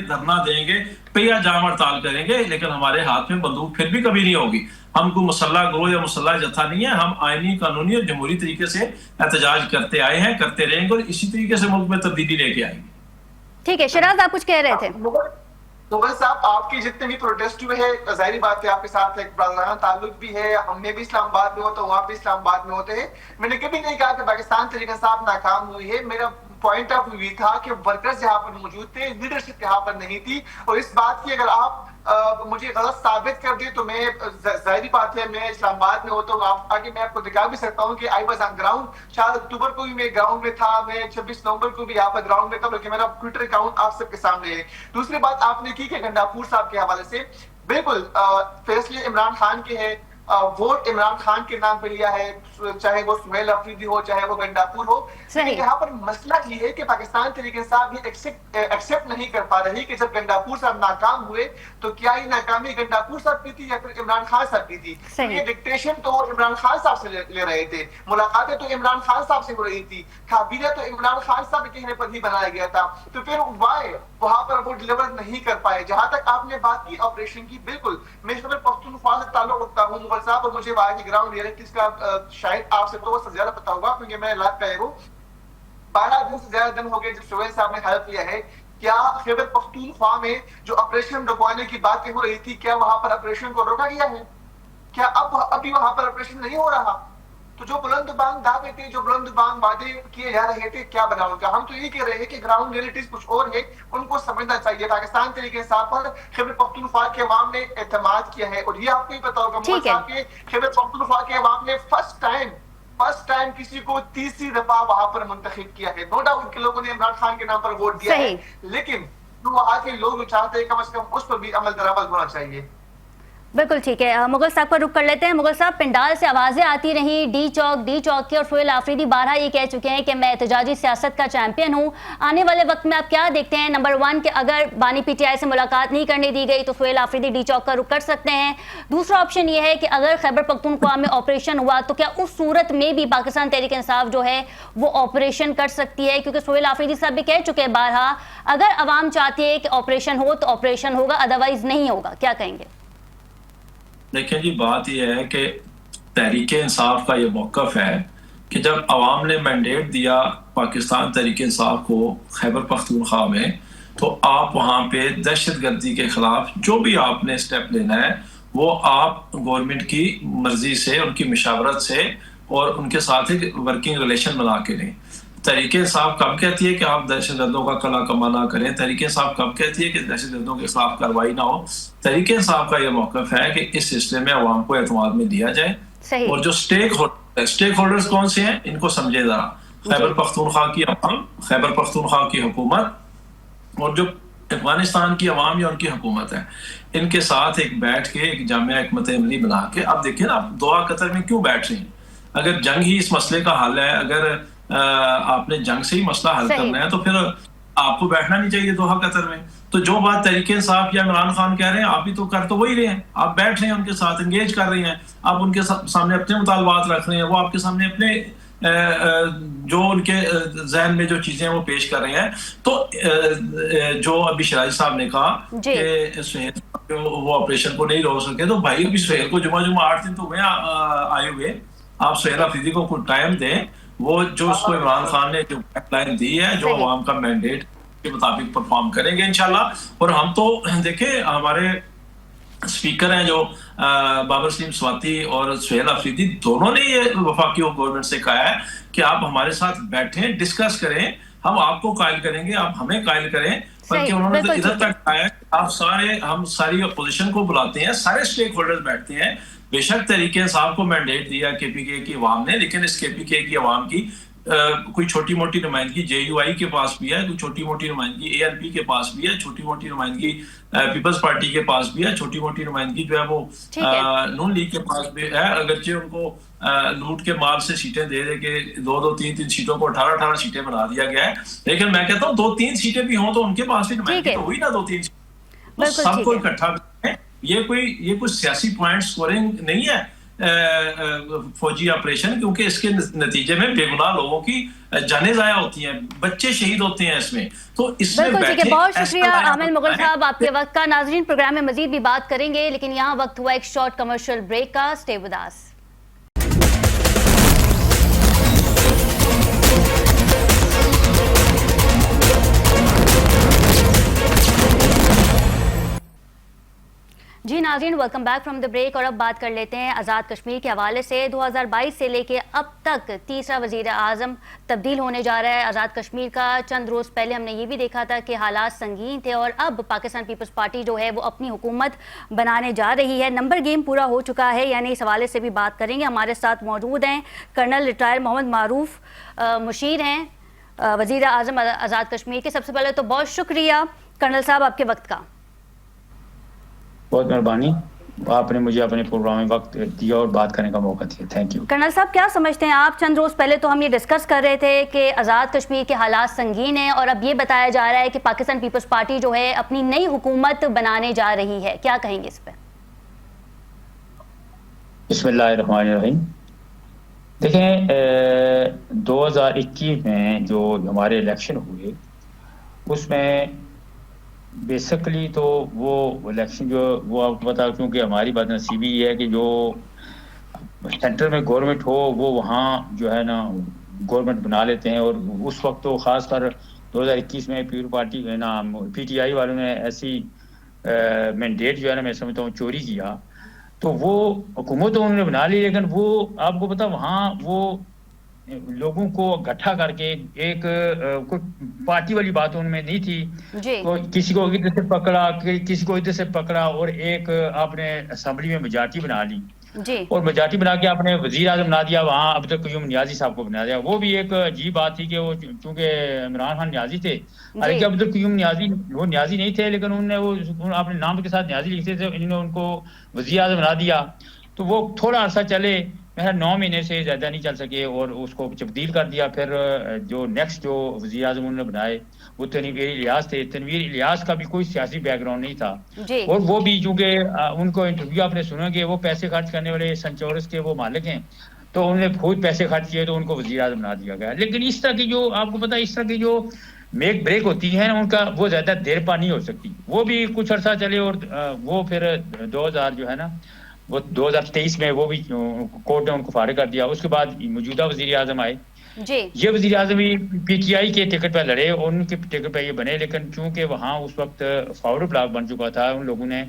धरना देंगे, पहिया जाम हड़ताल करेंगे, लेकिन हमारे हाथ में बंदूक फिर भी कभी नहीं होगी। हमको मुसल्ला गिरोह या मुसल्ला जत्था नहीं है। हम आईनी, कानूनी और जमहूरी तरीके से एहतजाज करते आए हैं, करते रहेंगे, और इसी तरीके से मुल्क में तब्दीली लेके आएंगे। ठीक है शराज, आप कुछ कह रहे थे? मुगल साहब, आपके जितने भी प्रोटेस्ट हुए हैं, जाहिर बात है आपके साथ एक पुराना ताल्लुक भी है, हमने भी इस्लामाबाद में होता, वहां भी इस्लामाबाद में होते हैं। मैंने कभी नहीं कहा कि पाकिस्तान तरीके साहब नाकाम हुई है। मेरा पॉइंट ऑफ व्यू था कि वर्कर्स यहाँ पर मौजूद थे, लीडरशिप यहाँ पर नहीं थी। और इस बात की अगर आप मुझे गलत साबित कर दे तो मैं, जाहिर बात है मैं इस्लामाबाद में होता हूँ, आगे मैं आपको दिखा भी सकता हूँ कि आई वाज ऑन ग्राउंड। 4 अक्टूबर को भी मैं ग्राउंड में था, मैं 26 नवंबर को भी यहाँ पर ग्राउंड में था, बल्कि मेरा ट्विटर अकाउंट आप सबके सामने है। दूसरी बात आपने की कि गंडापुर साहब के हवाले से, बिल्कुल फैसले इमरान खान के हैं, वोट इमरान खान के नाम पे लिया है, चाहे वो सुहेल अफरीदी हो, चाहे वो गंडापुर हो। लेकिन यहाँ पर मसला ये है कि पाकिस्तान तरीके साहब ये एक्सेप्ट नहीं कर पा रही कि जब गंडापुर साहब नाकाम हुए तो क्या ये नाकामी गंडापुर साहब की थी या फिर इमरान खान साहब की थी। तो ये डिक्टेशन तो इमरान खान साहब से ले रहे थे, मुलाकातें तो इमरान खान साहब से हो रही थी, काबीना तो इमरान खान साहब के कहने पर ही बनाया गया था। तो फिर वाई वहां पर वो डिलीवर नहीं कर पाए। जहां तक आपने बात की ऑपरेशन की, बिल्कुल मैं खैबर पख्तूनख्वा से ताल्लुक रखता हूँ मुगल साहब, और मुझे वहां की ग्राउंड रियलिटीज का शायद आपसे तो ज्यादा पता होगा क्योंकि मैं इलाज का हूँ। 12 दिन से ज्यादा दिन हो गए जब सुहेल साहब ने हेल्प किया है। क्या खैबर पख्तूनख्वा में जो ऑपरेशन रुकवाने की बातें हो रही थी, क्या वहां पर ऑपरेशन को रोका गया है? क्या अभी वहां पर ऑपरेशन नहीं हो रहा? तो जो बुलंदबांग दावे थे, जो बुलंदबांग वादे किए जा रहे थे, क्या बना उनका? हम तो ये कह रहे हैं कि ग्राउंड रियलिटीज कुछ और है, उनको समझना चाहिए। पाकिस्तान तरीके साहब पर खैबर पख्तूनख्वा के अवाम ने एतमाद किया है, और ये आपको ही पता होगा मुगल साहब के खैबर पख्तूनख्वा के अवाम ने फर्स्ट टाइम किसी को तीसरी दफा वहां पर मुंतखब किया है। नो डाउट के लोगों ने इमरान खान के नाम पर वोट दिया है, लेकिन जो वहां के लोग चाहते हैं कम से कम उस पर भी अमल दरामद होना चाहिए। बिल्कुल ठीक है, मुगल साहब पर रुक कर लेते हैं। मुगल साहब, पिंडाल से आवाज़ें आती रही डी चौक की, और सुहेल आफरीदी बारहा ये कह चुके हैं कि मैं एहतजाजी सियासत का चैंपियन हूँ। आने वाले वक्त में आप क्या देखते हैं? नंबर 1 कि अगर बानी पीटीआई से मुलाकात नहीं करने दी गई तो सुहेल आफरीदी डी चौक का रुक कर सकते हैं। दूसरा ऑप्शन ये है कि अगर खैबर पख्तूनख्वा में ऑपरेशन हुआ तो क्या उस सूरत में भी पाकिस्तान तहरीक इंसाफ जो है वो ऑपरेशन कर सकती है? क्योंकि सुहेल आफरीदी साहब भी कह चुके हैं बारहा, अगर अवाम चाहती है कि ऑपरेशन हो तो ऑपरेशन होगा, अदरवाइज नहीं होगा। क्या कहेंगे? देखिए जी, बात यह है कि तहरीक इंसाफ का ये मौक़िफ़ है कि जब अवाम ने मैंडेट दिया पाकिस्तान तहरीक इंसाफ को खैबर पख्तूनख्वा में, तो आप वहाँ पे दहशतगर्दी के ख़िलाफ़ जो भी आपने स्टेप लेना है वो आप गवर्नमेंट की मर्ज़ी से, उनकी मशावरत से और उनके साथ एक वर्किंग रिलेशन बना के लें। तहरीक इंसाफ कब कहती है कि आप दहशतगर्दों का कला कमा ना करें? तहरीक इंसाफ कब कहती है कि दहशतगर्दों के खिलाफ कार्रवाई ना हो? तहरीक इंसाफ का यह मौक़िफ़ है कि इस सिलसिले में अवाम को एतमाद में दिया जाए। और जो स्टेक होल्डर्स कौन से हैं, इनको समझे जरा। खैबर पख्तूनख्वा की अवाम, खैबर पख्तूनख्वा की हुकूमत, और जो अफगानिस्तान की अवाम या उनकी हुकूमत है, इनके साथ एक बैठ के एक जामिया हिकमत अमली बना के, अब देखिए ना, आप दोहा कतर में क्यों बैठ रहे हैं? अगर जंग ही इस मसले का हल है, अगर आपने जंग से ही मसला हल करना है, तो फिर आपको बैठना नहीं चाहिए दोहा कतर में। तो जो बात तहरीक इंसाफ या इमरान खान कह रहे हैं, आप भी तो कर तो वही रहे हैं। आप बैठ रहे हैं उनके साथ, एंगेज कर रहे हैं, आप उनके सामने अपने मुतालबात रख रहे हैं, वो आपके सामने अपने जो उनके जहन में जो चीजें वो पेश कर रहे हैं। तो जो अभी शराजी साहब ने कहा कि सुहेल वो ऑपरेशन को नहीं रोक सके, तो भाई अभी सुहेल को जुमा 8 दिन तो हुए आए हुए, आप सुहेल अफरीदी को कुछ टाइम दें। वो जो उसको इमरान खान ने जो गाइडलाइन दी है, जो अवाम का मैंडेट के मुताबिक परफॉर्म करेंगे इंशाल्लाह। और हम तो देखें, हमारे स्पीकर हैं जो बाबर सलीम स्वाति और सुहेल अफरीदी, दोनों ने ये वफाकी गवर्नमेंट से कहा है कि आप हमारे साथ बैठें, डिस्कस करें, हम आपको कायल करेंगे, आप हमें कायल करें। बल्कि उन्होंने तो इधर तक कहा है आप हम सारी अपोजिशन को बुलाते हैं, सारे स्टेक होल्डर्स बैठते हैं। बेशक तहरीक इंसाफ को मैंडेट दिया केपीके की अवाम ने, लेकिन इस केपीके की अवाम की कोई छोटी मोटी नुमाइंदगी जेयूआई के पास भी है, कोई छोटी मोटी नुमाइंदगी एएनपी के पास भी है, छोटी मोटी नुमाइंदगी पीपल्स पार्टी के पास भी है, छोटी मोटी नुमाइंदगी जो है वो नून लीग के पास भी है। अगरचे उनको लूट के माल से सीटें दे दे के 2-2, 3-3 सीटों को 18-18 सीटें बना दिया गया है। लेकिन मैं कहता हूँ 2-3 सीटें भी हों तो उनके पास भी नुमाइंदगी तो हुई ना 2-3 सीटें, सबको इकट्ठा। ये कोई सियासी पॉइंट स्कोरिंग नहीं है फौजी ऑपरेशन, क्योंकि इसके नतीजे में बेगुनाह लोगों की जानें ज़ाया होती हैं, बच्चे शहीद होते हैं इसमें। तो इसमें बैठे, बहुत शुक्रिया आमिर मुगल साहब आपके वक्त का। नाजरीन, प्रोग्राम में मजीद भी बात करेंगे, लेकिन यहाँ वक्त हुआ एक शॉर्ट कमर्शियल ब्रेक का। Stay with us. जी नाज़रीन, welcome back from the break. और अब बात कर लेते हैं आज़ाद कश्मीर के हवाले से। 2022 से लेके अब तक तीसरा वज़ीर आज़म तब्दील होने जा रहा है आज़ाद कश्मीर का। चंद रोज़ पहले हमने ये भी देखा था कि हालात संगीन थे और अब पाकिस्तान पीपल्स पार्टी जो है वो अपनी हुकूमत बनाने जा रही है। नंबर गेम पूरा हो चुका है, यानी इस हवाले से भी बात करेंगे। हमारे साथ मौजूद हैं कर्नल रिटायर मोहम्मद मारूफ मुशीर हैं वज़ीर आज़म आज़ाद कश्मीर के। सबसे पहले तो बहुत शुक्रिया कर्नल साहब आपके वक्त का। बहुत मेहरबानी, आपने मुझे अपने प्रोग्राम में वक्त दिया और बात करने का मौका दिया। Thank you. कर्नल साहब, क्या समझते हैं आप? चंद रोज पहले तो हम ये डिस्कस कर रहे थे कि आज़ाद कश्मीर के हालात संगीन हैं और अब ये बताया जा रहा है कि पाकिस्तान पीपल्स पार्टी जो है अपनी नई हुकूमत बनाने जा रही है। क्या कहेंगे इस पे? बिस्मिल्लाहिर्रहमानिर्रहीम। देखें, 2021 में जो हमारे इलेक्शन हुए उसमें बेसिकली तो वो इलेक्शन जो वो आपको पता, क्योंकि हमारी बदनसीबी ये है कि जो सेंटर में गवर्नमेंट हो वो वहाँ जो है ना गवर्नमेंट बना लेते हैं। और उस वक्त तो ख़ासकर 2021 में पीपल पार्टी है ना PTI वालों ने ऐसी मैंडेट जो है ना मैं समझता हूँ चोरी किया। तो वो हुकूमत तो उन्होंने बना ली, लेकिन वो आपको पता वहाँ वो लोगों को इकट्ठा करके एक कोई पार्टी वाली बात उनमें नहीं थी। तो किसी को इधर से पकड़ा, किसी को इधर से पकड़ा और एक आपने असेंबली में मेजॉरिटी बना ली जी। और मेजॉरिटी बना के आपने वजीर आजम बना दिया, वहाँ अब्दुल कयूम नियाजी साहब को बना दिया। वो भी एक अजीब बात थी कि वो चूंकि इमरान खान नियाजी थे, हालांकि अब्दुल कयूम नियाजी वो नियाजी नहीं थे, लेकिन उन्होंने वो अपने नाम के साथ नियाजी लिखते थे, इन्होंने उनको वजीर आजम बना दिया। तो वो थोड़ा अर्सा चले, मेरा 9 महीने से ज़्यादा नहीं चल सके और उसको तब्दील कर दिया। फिर जो नेक्स्ट जो वज़ीर आज़म उन्होंने बनाए वो तनवीर इलियास थे। तनवीर इलियास का भी कोई सियासी बैकग्राउंड नहीं था और वो भी चूँकि उनको इंटरव्यू आपने सुनोगे, वो पैसे खर्च करने वाले संचोरस के वो मालिक हैं, तो उन्होंने खुद पैसे खर्च किए तो उनको वज़ीर आज़म बना दिया गया। लेकिन इस तरह की जो आपको पता है, इस तरह की जो मेक ब्रेक होती है ना, उनका वो ज़्यादा देर पा नहीं हो सकती। वो भी कुछ अर्सा चले और वो फिर 2000 जो है ना वो 2023 में वो भी कोर्ट ने उनको फारिग कर दिया। उसके बाद मौजूदा वजीर आजम आए जी। ये वजीर आजम भी PTI के टिकट पर लड़े और उनके टिकट पर ये बने, लेकिन चूंकि वहाँ उस वक्त फॉरवर्ड ब्लॉक बन चुका था, उन लोगों ने,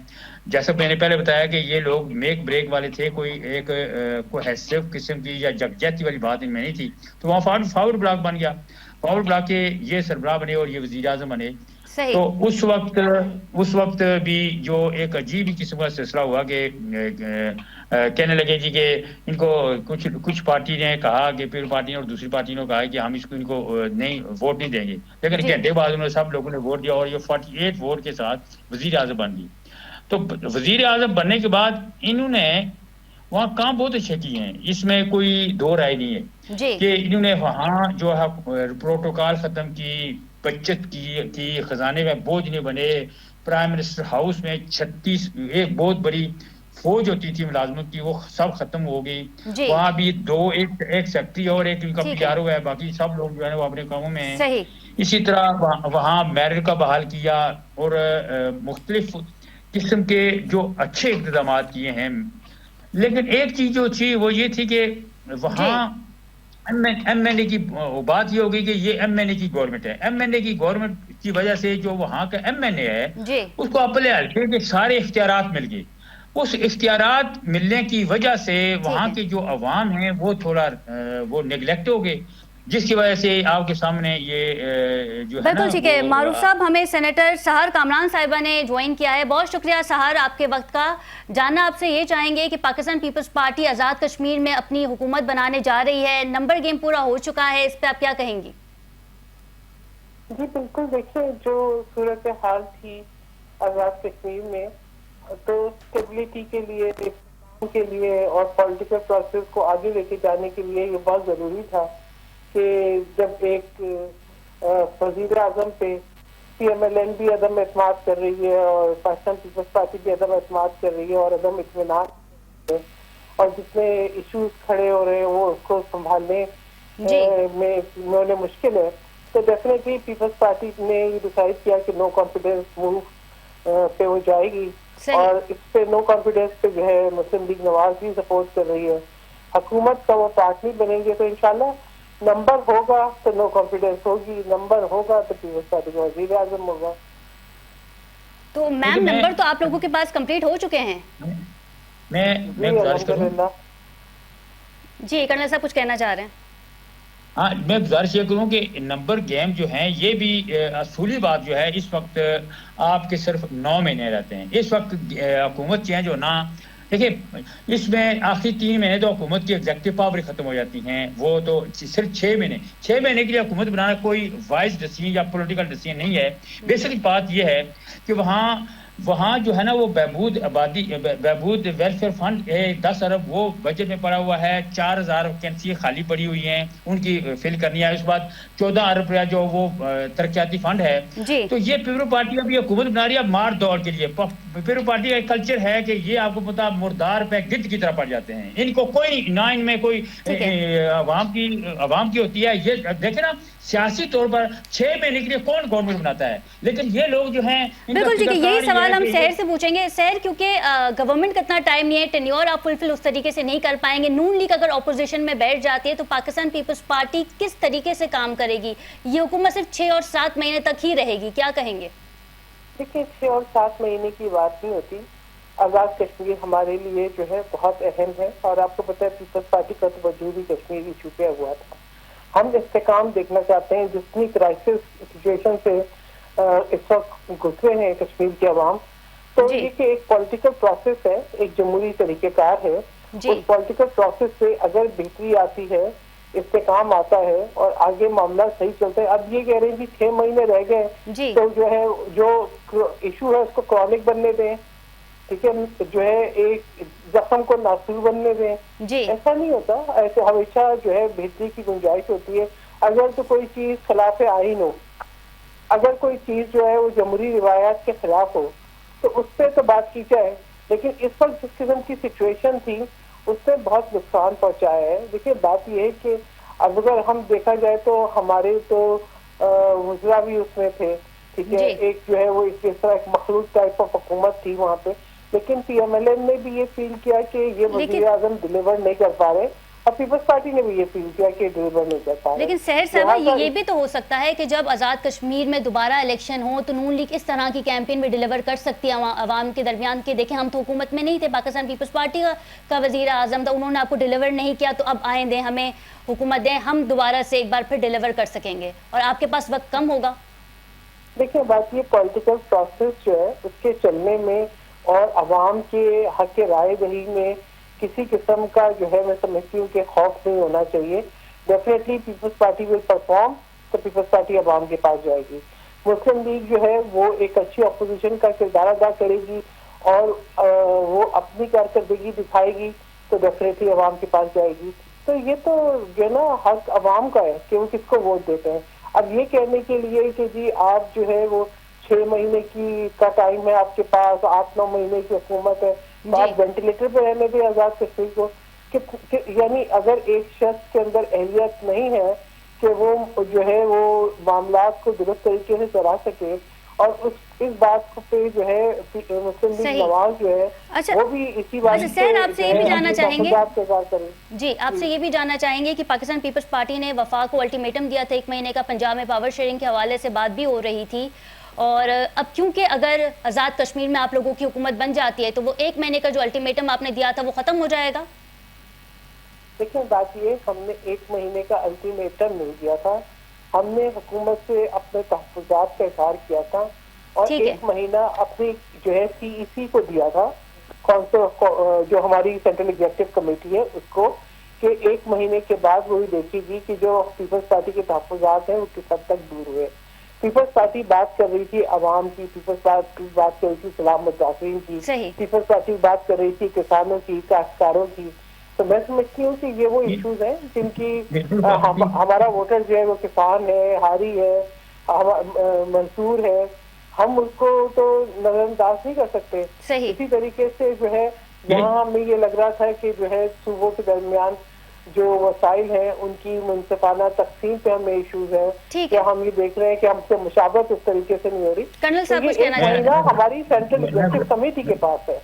जैसा मैंने पहले बताया कि ये लोग मेक ब्रेक वाले थे, कोई एक कोई हैसियत किस्म की या जगजैती वाली बात इनमें नहीं थी। तो वहाँ फॉरवर्ड ब्लॉक बन गया, फॉरवर्ड ब्लॉक के ये सरबराह बने और ये वजीर आजम बने। तो उस वक्त भी जो एक अजीब ही किस्म का सिलसिला हुआ कि कहने लगे जी कि इनको कुछ पार्टी ने कहा कि पीपल पार्टी ने और दूसरी पार्टी ने कहा कि हम इनको नहीं वोट नहीं देंगे, लेकिन घंटे बाद उन्होंने सब लोगों ने वोट दिया और ये 48 वोट के साथ वजीर आजम बन गई। तो वजीर आजम बनने के बाद इन्होंने वहाँ काम बहुत अच्छे किए हैं, इसमें कोई दो राय नहीं है कि इन्होंने वहाँ जो है प्रोटोकॉल खत्म की, बचत की, खजाने में बोझ नहीं बने। प्राइम मिनिस्टर हाउस में 36 एक बहुत बड़ी फौज होती थी मुलाजमत की, वो सब खत्म हो गई। वहाँ भी एक सेक्रेटरी और एक इनका PRO है, बाकी सब लोग जो है वो अपने कामों में हैं। इसी तरह वहाँ मेरिट का बहाल किया और मुख्तलिफ किस्म के जो अच्छे इक़्तिदाम किए हैं। लेकिन एक चीज जो थी वो ये थी कि वहाँ MNA की बात ये हो गई कि ये MNA की गवर्नमेंट है। MNA की गवर्नमेंट की वजह से जो वहाँ का MNA है उसको अपने हल्के के सारे इख्तियारात मिल गए। उस इख्तियारात मिलने की वजह से वहाँ के जो अवाम है वो थोड़ा वो नेग्लेक्ट हो गए, जिसकी वजह से आपके सामने ये जो है बिल्कुल ठीक है। मारूफ साहब, हमें सेनेटर सहर कामरान साहिबा ने ज्वाइन किया है। बहुत शुक्रिया सहर आपके वक्त का। जानना आपसे ये चाहेंगे कि पाकिस्तान पीपल्स पार्टी आज़ाद कश्मीर में अपनी हुकूमत बनाने जा रही है, नंबर गेम पूरा हो चुका है, इस पे आप क्या कहेंगी? जी बिल्कुल, देखिए जो सूरत हाल थी आज़ाद कश्मीर में, तो स्टेबिलिटी के लिए और पॉलिटिकल प्रोसेस को आगे लेके जाने के लिए ये बहुत ज़रूरी था कि जब एक वज़ीर आज़म पे PMLN भी अदम एतमाद कर रही है और पाकिस्तान पीपल्स पार्टी भी अदम एतमाद कर रही है और अदम इत्मीनान और जितने इश्यूज खड़े हो रहे हैं वो उसको संभालने में मुश्किल है, तो डेफिनेटली पीपल्स पार्टी ने ये डिसाइड किया कि नो कॉन्फिडेंस मूव पे वो जाएगी। और इस पे नो कॉन्फिडेंस पे जो है मुस्लिम लीग नवाज भी सपोर्ट कर रही है। हुकूमत का वो पार्टनर बनेंगे तो इंशाल्लाह नंबर होगा तो नो कॉन्फिडेंस होगी, नंबर होगा तो पीपल्स पार्टी का वज़ीर आज़म होगा। तो मैम लेकिन मैं- नंबर तो आप लोगों के पास कंप्लीट हो चुके हैं। मैं गुजारिश करूँ, अल्हम्दुलिल्लाह। जी कर्नल साहब कुछ कहना चाह रहे हैं। हाँ मैं गुजारिश ये करूँ कि नंबर गेम जो है ये भी असूली बात जो है इस वक्त आपके सिर्फ 9 महीने रहते हैं। इस वक्त हुकूमत चेंज होना, देखिए इसमें आखिरी 3 महीने तो हुकूमत की एग्जेक्टिव पावर खत्म हो जाती हैं, वो तो सिर्फ 6 महीने के लिए हुकूमत बनाना कोई वाइज डिसीजन या पॉलिटिकल डिसीजन नहीं है। बेसिक बात यह है कि वहाँ जो है ना वो बहबूद वेलफेयर फंड 10 अरब वो बजट में पड़ा हुआ है, 4000 वैकेंसी खाली पड़ी हुई हैं, उनकी फिल करनी है। उसके बाद 14 अरब रुपया जो वो तरक्याती फंड है। जी। तो ये पीपल पार्टी अभी हुकूमत बना रही है मार दौड़ के लिए। पीपल पार्टी का एक कल्चर है कि ये आपको पता मुर्दार पे गिद्ध की तरह पड़ जाते हैं, इनको कोई ना इनमें कोई अवाम की होती है। ये देखे ना सियासी तौर पर 6 महीने के लिए कौन गवर्नमेंट बनाता है, लेकिन ये लोग जो हैं बिल्कुल ठीक है, यही सवाल हम शहर से पूछेंगे। शहर क्योंकि गवर्नमेंट का इतना टाइम नहीं है, टेन्योर आप फुलफिल उस तरीके से नहीं कर पाएंगे। नून लीग अगर ऑपोजिशन में बैठ जाती है तो पाकिस्तान पीपल्स पार्टी किस तरीके से काम करेगी? ये हुकूमत सिर्फ 6 और 7 महीने तक ही रहेगी, क्या कहेंगे? देखिए 6 और 7 महीने की बात नहीं होती। आजाद कश्मीर हमारे लिए जो है बहुत अहम है, और आपको पता है पीपल्स पार्टी का तो वजूद ही कश्मीर इशू पे हुआ था। हम इस्तेकाम देखना चाहते हैं, जितनी क्राइसिस सिचुएशन से इस वक्त गुजरे हैं कश्मीर के अवाम, तो ये कि एक पॉलिटिकल प्रोसेस है, एक जमहूरी तरीकेकार है। उस पॉलिटिकल प्रोसेस से अगर बेहतरी आती है, इस्तेकाम आता है और आगे मामला सही चलता है। अब ये कह रहे हैं कि 6 महीने रह गए तो जो है जो इशू है उसको क्रॉनिक बनने दें, ठीक है, जो है एक जख्म को नासूर बनने दें। ऐसा नहीं होता, ऐसे हमेशा जो है बेहतरी की गुंजाइश होती है। अगर तो कोई चीज खिलाफ आईन हो, अगर कोई चीज जो है वो जमहूरी रिवायात के खिलाफ हो, तो उस पर तो बात की जाए। लेकिन इस वक्त जिस किस्म की सिचुएशन थी उससे बहुत नुकसान पहुंचाया है। देखिए बात यह है कि अब अगर हम देखा जाए तो हमारे तो वज़रा भी उसमें थे, ठीक है, एक जो है वो इस तरह एक मखलूक टाइप ऑफ हुकूमत थी वहाँ पे। लेकिन पीएमएलएन ने भी ये फील किया कि ये वज़ीर आज़म डिलीवर नहीं कर पा रहे, और पीपल्स पार्टी ने भी ये फील किया कि डिलीवर नहीं कर पा रहे। लेकिन सहर साहब ये भी तो हो सकता है कि जब आज़ाद कश्मीर में दोबारा इलेक्शन हो तो नून लीग इस तरह की कैंपेन भी डिलीवर कर सकती है अवाम के दरमियान के देखें हम तो हुकूमत में नहीं थे, पाकिस्तान पीपल्स पार्टी का वज़ीर आज़म था, उन्होंने आपको डिलीवर नहीं किया, तो अब आए दें हमें हुकूमत दें, हम दोबारा से एक बार फिर डिलीवर कर सकेंगे और आपके पास वक्त कम होगा। देखिए बात ये पॉलिटिकल प्रोसेस जो है उसके चलने में और अवाम के हक राय दही में किसी किस्म का जो है मैं समझती हूँ कि खौफ नहीं होना चाहिए। Definitely Peoples Party will perform, तो पीपल्स पार्टी अवाम के पास जाएगी। मुस्लिम लीग जो है वो एक अच्छी अपोजिशन का किरदार अदा करेगी और वो अपनी कारकर्दगी दिखाएगी, तो डेफिनेटली अवाम के पास जाएगी। तो ये तो जो है ना हक अवाम का है कि वो किसको वोट देते हैं। अब ये कहने के लिए कि जी आप जो है वो 6 महीने का टाइम है आपके पास, 8-9 महीने की हुकूमत है, तो आप वेंटिलेटर पे रहने भी आजाद कश्मीर को यानी अगर एक शख्स के अंदर अहलियत नहीं है कि वो जो है वो मामलात को दुरुस्त तरीके से चला सके, और इस बात पे जो है मुस्लिम लीग नवाज जो है वो भी इसी बात सर आपसे ये भी जानना चाहेंगे जी, आपसे ये भी जानना चाहेंगे कि पाकिस्तान पीपल्स पार्टी ने वफाक को अल्टीमेटम दिया था 1 महीने का, पंजाब में पावर शेयरिंग के हवाले से बात भी हो रही थी, और अब क्योंकि अगर आज़ाद कश्मीर में आप लोगों की हुकूमत बन जाती है तो वो 1 महीने का जो अल्टीमेटम आपने दिया था वो खत्म हो जाएगा। देखिए बात ये, हमने 1 महीने का अल्टीमेटम नहीं दिया था, हमने हुकूमत से अपने तहफ़्फ़ुज़ात का इज़हार किया था और 1 महीना अपनी जो है CEC को दिया था, जो हमारी सेंट्रल एग्जीक्यूटिव कमेटी है उसको, कि 1 महीने के बाद वही देखेगी कि जो पीपल्स पार्टी के तहफ़्फ़ुज़ात हैं वो किस हद तक दूर हुए। पीपल्स पार्टी बात कर रही थी अवाम की, पीपल्स पार्टी बात कर रही थी सलाम मुजाफरीन की, पीपल्स पार्टी बात कर रही थी किसानों की, काश्तकारों की। तो मैं समझती हूँ कि ये वो इश्यूज हैं जिनकी हमारा वोटर जो है वो किसान है, हारी है, मंसूर है, हम उसको तो नजरअंदाज नहीं कर सकते। इसी तरीके से जो है यहाँ हमें ये लग रहा था कि जो है सूबों के दरमियान जो वसाइल हैं उनकी मुनसिफाना तकसीम पे हमें इश्यूज है, क्या हम ये देख रहे हैं कि हमसे मुशावरत उस तरीके से नहीं हो रही। कर्नल साहब कुछ कहना चाह रहे हैं? हमारी सेंट्रल एग्जीक्यूटिव कमेटी के पास है।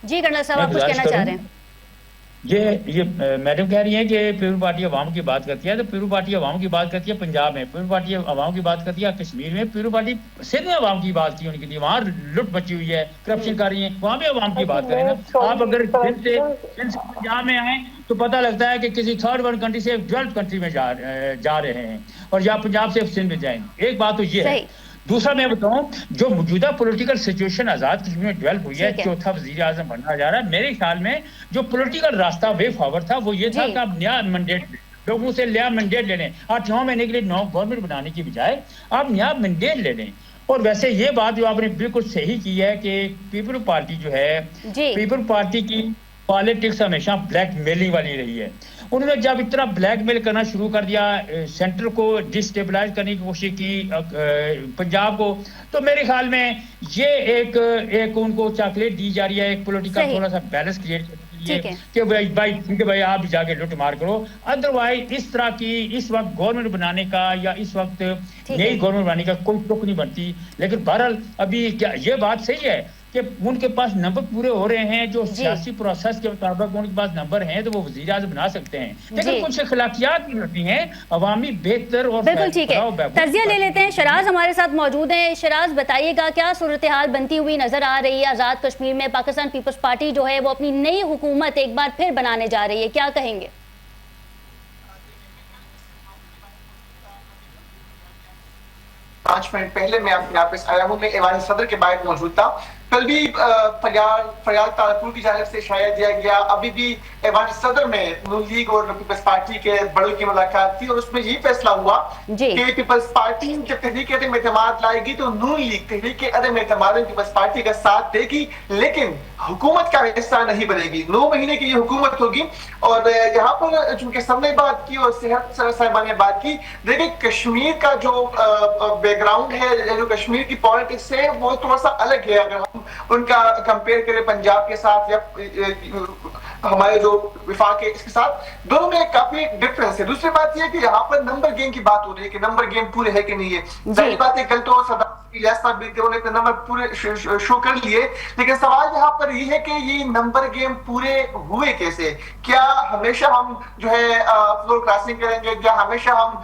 जी कर्नल साहब आप कुछ कहना चाह रहे हैं? ये मैडम कह रही हैं कि पीपल पार्टी अवाम की बात करती है, तो पीपल पार्टी अवाम की बात करती है पंजाब में, पीपल पार्टी अवाम की बात करती है कश्मीर में, पीपल पार्टी सिंध में अवाम की बात की उनकी, वहाँ लुट मची हुई है, करप्शन कर रही है, वहाँ भी अवाम की बात करें ना। आप अगर सिंध से पंजाब में आए तो पता लगता है कि किसी थर्ड वर्ल्ड कंट्री से डेवलप्ड कंट्री में जा रहे हैं, और या पंजाब से सिंध में जाएंगे। एक बात तो ये है। दूसरा मैं बताऊं, जो मौजूदा पॉलिटिकल सिचुएशन आजाद कश्मीर में डेवलप हुई है, चौथा वजीर आजम बनना जा रहा है, मेरे ख्याल में जो पॉलिटिकल रास्ता वे फॉरवर्ड था वो ये था कि आप नया मैंडेट लोगों से नया मैंडेट ले लें, 8 महीने के लिए नौ गवर्नमेंट बनाने की बजाय आप नया मैंडेट ले लें। और वैसे ये बात जो आपने बिल्कुल सही की है कि पीपल पार्टी जो है, पीपल पार्टी की पॉलिटिक्स हमेशा ब्लैकमेलिंग वाली रही है। उन्होंने जब इतना ब्लैकमेल करना शुरू कर दिया, सेंटर को डिस्टेबलाइज करने की कोशिश की, पंजाब को, तो मेरे ख्याल में ये एक उनको चॉकलेट दी जा रही है, एक पॉलिटिकल थोड़ा सा बैलेंस क्रिएट करने के लिए कि भाई ठीक है भाई आप जाके लूट मार करो। अदरवाइज इस तरह की इस वक्त गवर्नमेंट बनाने का या इस वक्त नई गवर्नमेंट बनाने का कोई तुक नहीं बनती। लेकिन बहरहाल अभी क्या ये बात सही है कि उनके पास नंबर पूरे हो रहे हैं, जो सियासी प्रोसेस के मुताबिक उनके पास नंबर हैं तो वो वज़ीर आज़म बना सकते हैं, लेकिन कुछ अखलाकियात भी होती हैं अवामी बेहतर और बिल्कुल ठीक है। तजिया ले लेते हैं, शराज हमारे साथ मौजूद हैं। शराज बताइएगा क्या सूरत हाल बनती हुई नजर आ रही है आज़ाद कश्मीर में? पाकिस्तान पीपल्स पार्टी जो है वो अपनी नई हुकूमत एक बार फिर बनाने जा रही है, क्या कहेंगे? 5 मिनट पहले मैं अपने ऑफिस आया हूँ, मैं ऐवान सदर के बाहर मौजूद था। कल भी फरियाद तारपुर की जानिब से शाया दिया गया, अभी भी ऐवान सदर में नून लीग और पीपल्स पार्टी के बड़ों की मुलाकात थी और उसमें यही फैसला हुआ कि पीपल्स पार्टी जब तहरीक अदम एतमाद लाएगी तो नून लीग तहरीक अदम एतमाद पीपल्स पार्टी का साथ देगी, लेकिन हुकूमत का हिस्सा नहीं बनेगी। 9 महीने की ये हुकूमत होगी। और यहाँ पर चूंकि सबने बात की और सेहत साहिबा ने बात की, देखिए कश्मीर का जो बैकग्राउंड है, जो कश्मीर की पॉलिटिक्स है वो थोड़ा सा अलग है। अगर हम उनका कंपेयर करें पंजाब के साथ या हमारे जो विफाक है इसके साथ, दोनों में काफी डिफरेंस है। दूसरी बात यह है कि यहाँ पर नंबर गेम की बात हो रही है कि नंबर गेम पूरे है कि नहीं है। जाहिर बात है कल तो उन्होंने नंबर पूरे शो कर लिए, लेकिन सवाल यहाँ पर ये है कि ये नंबर गेम पूरे हुए कैसे? क्या हमेशा हम जो है फ्लोर क्रॉसिंग करेंगे? क्या हमेशा हम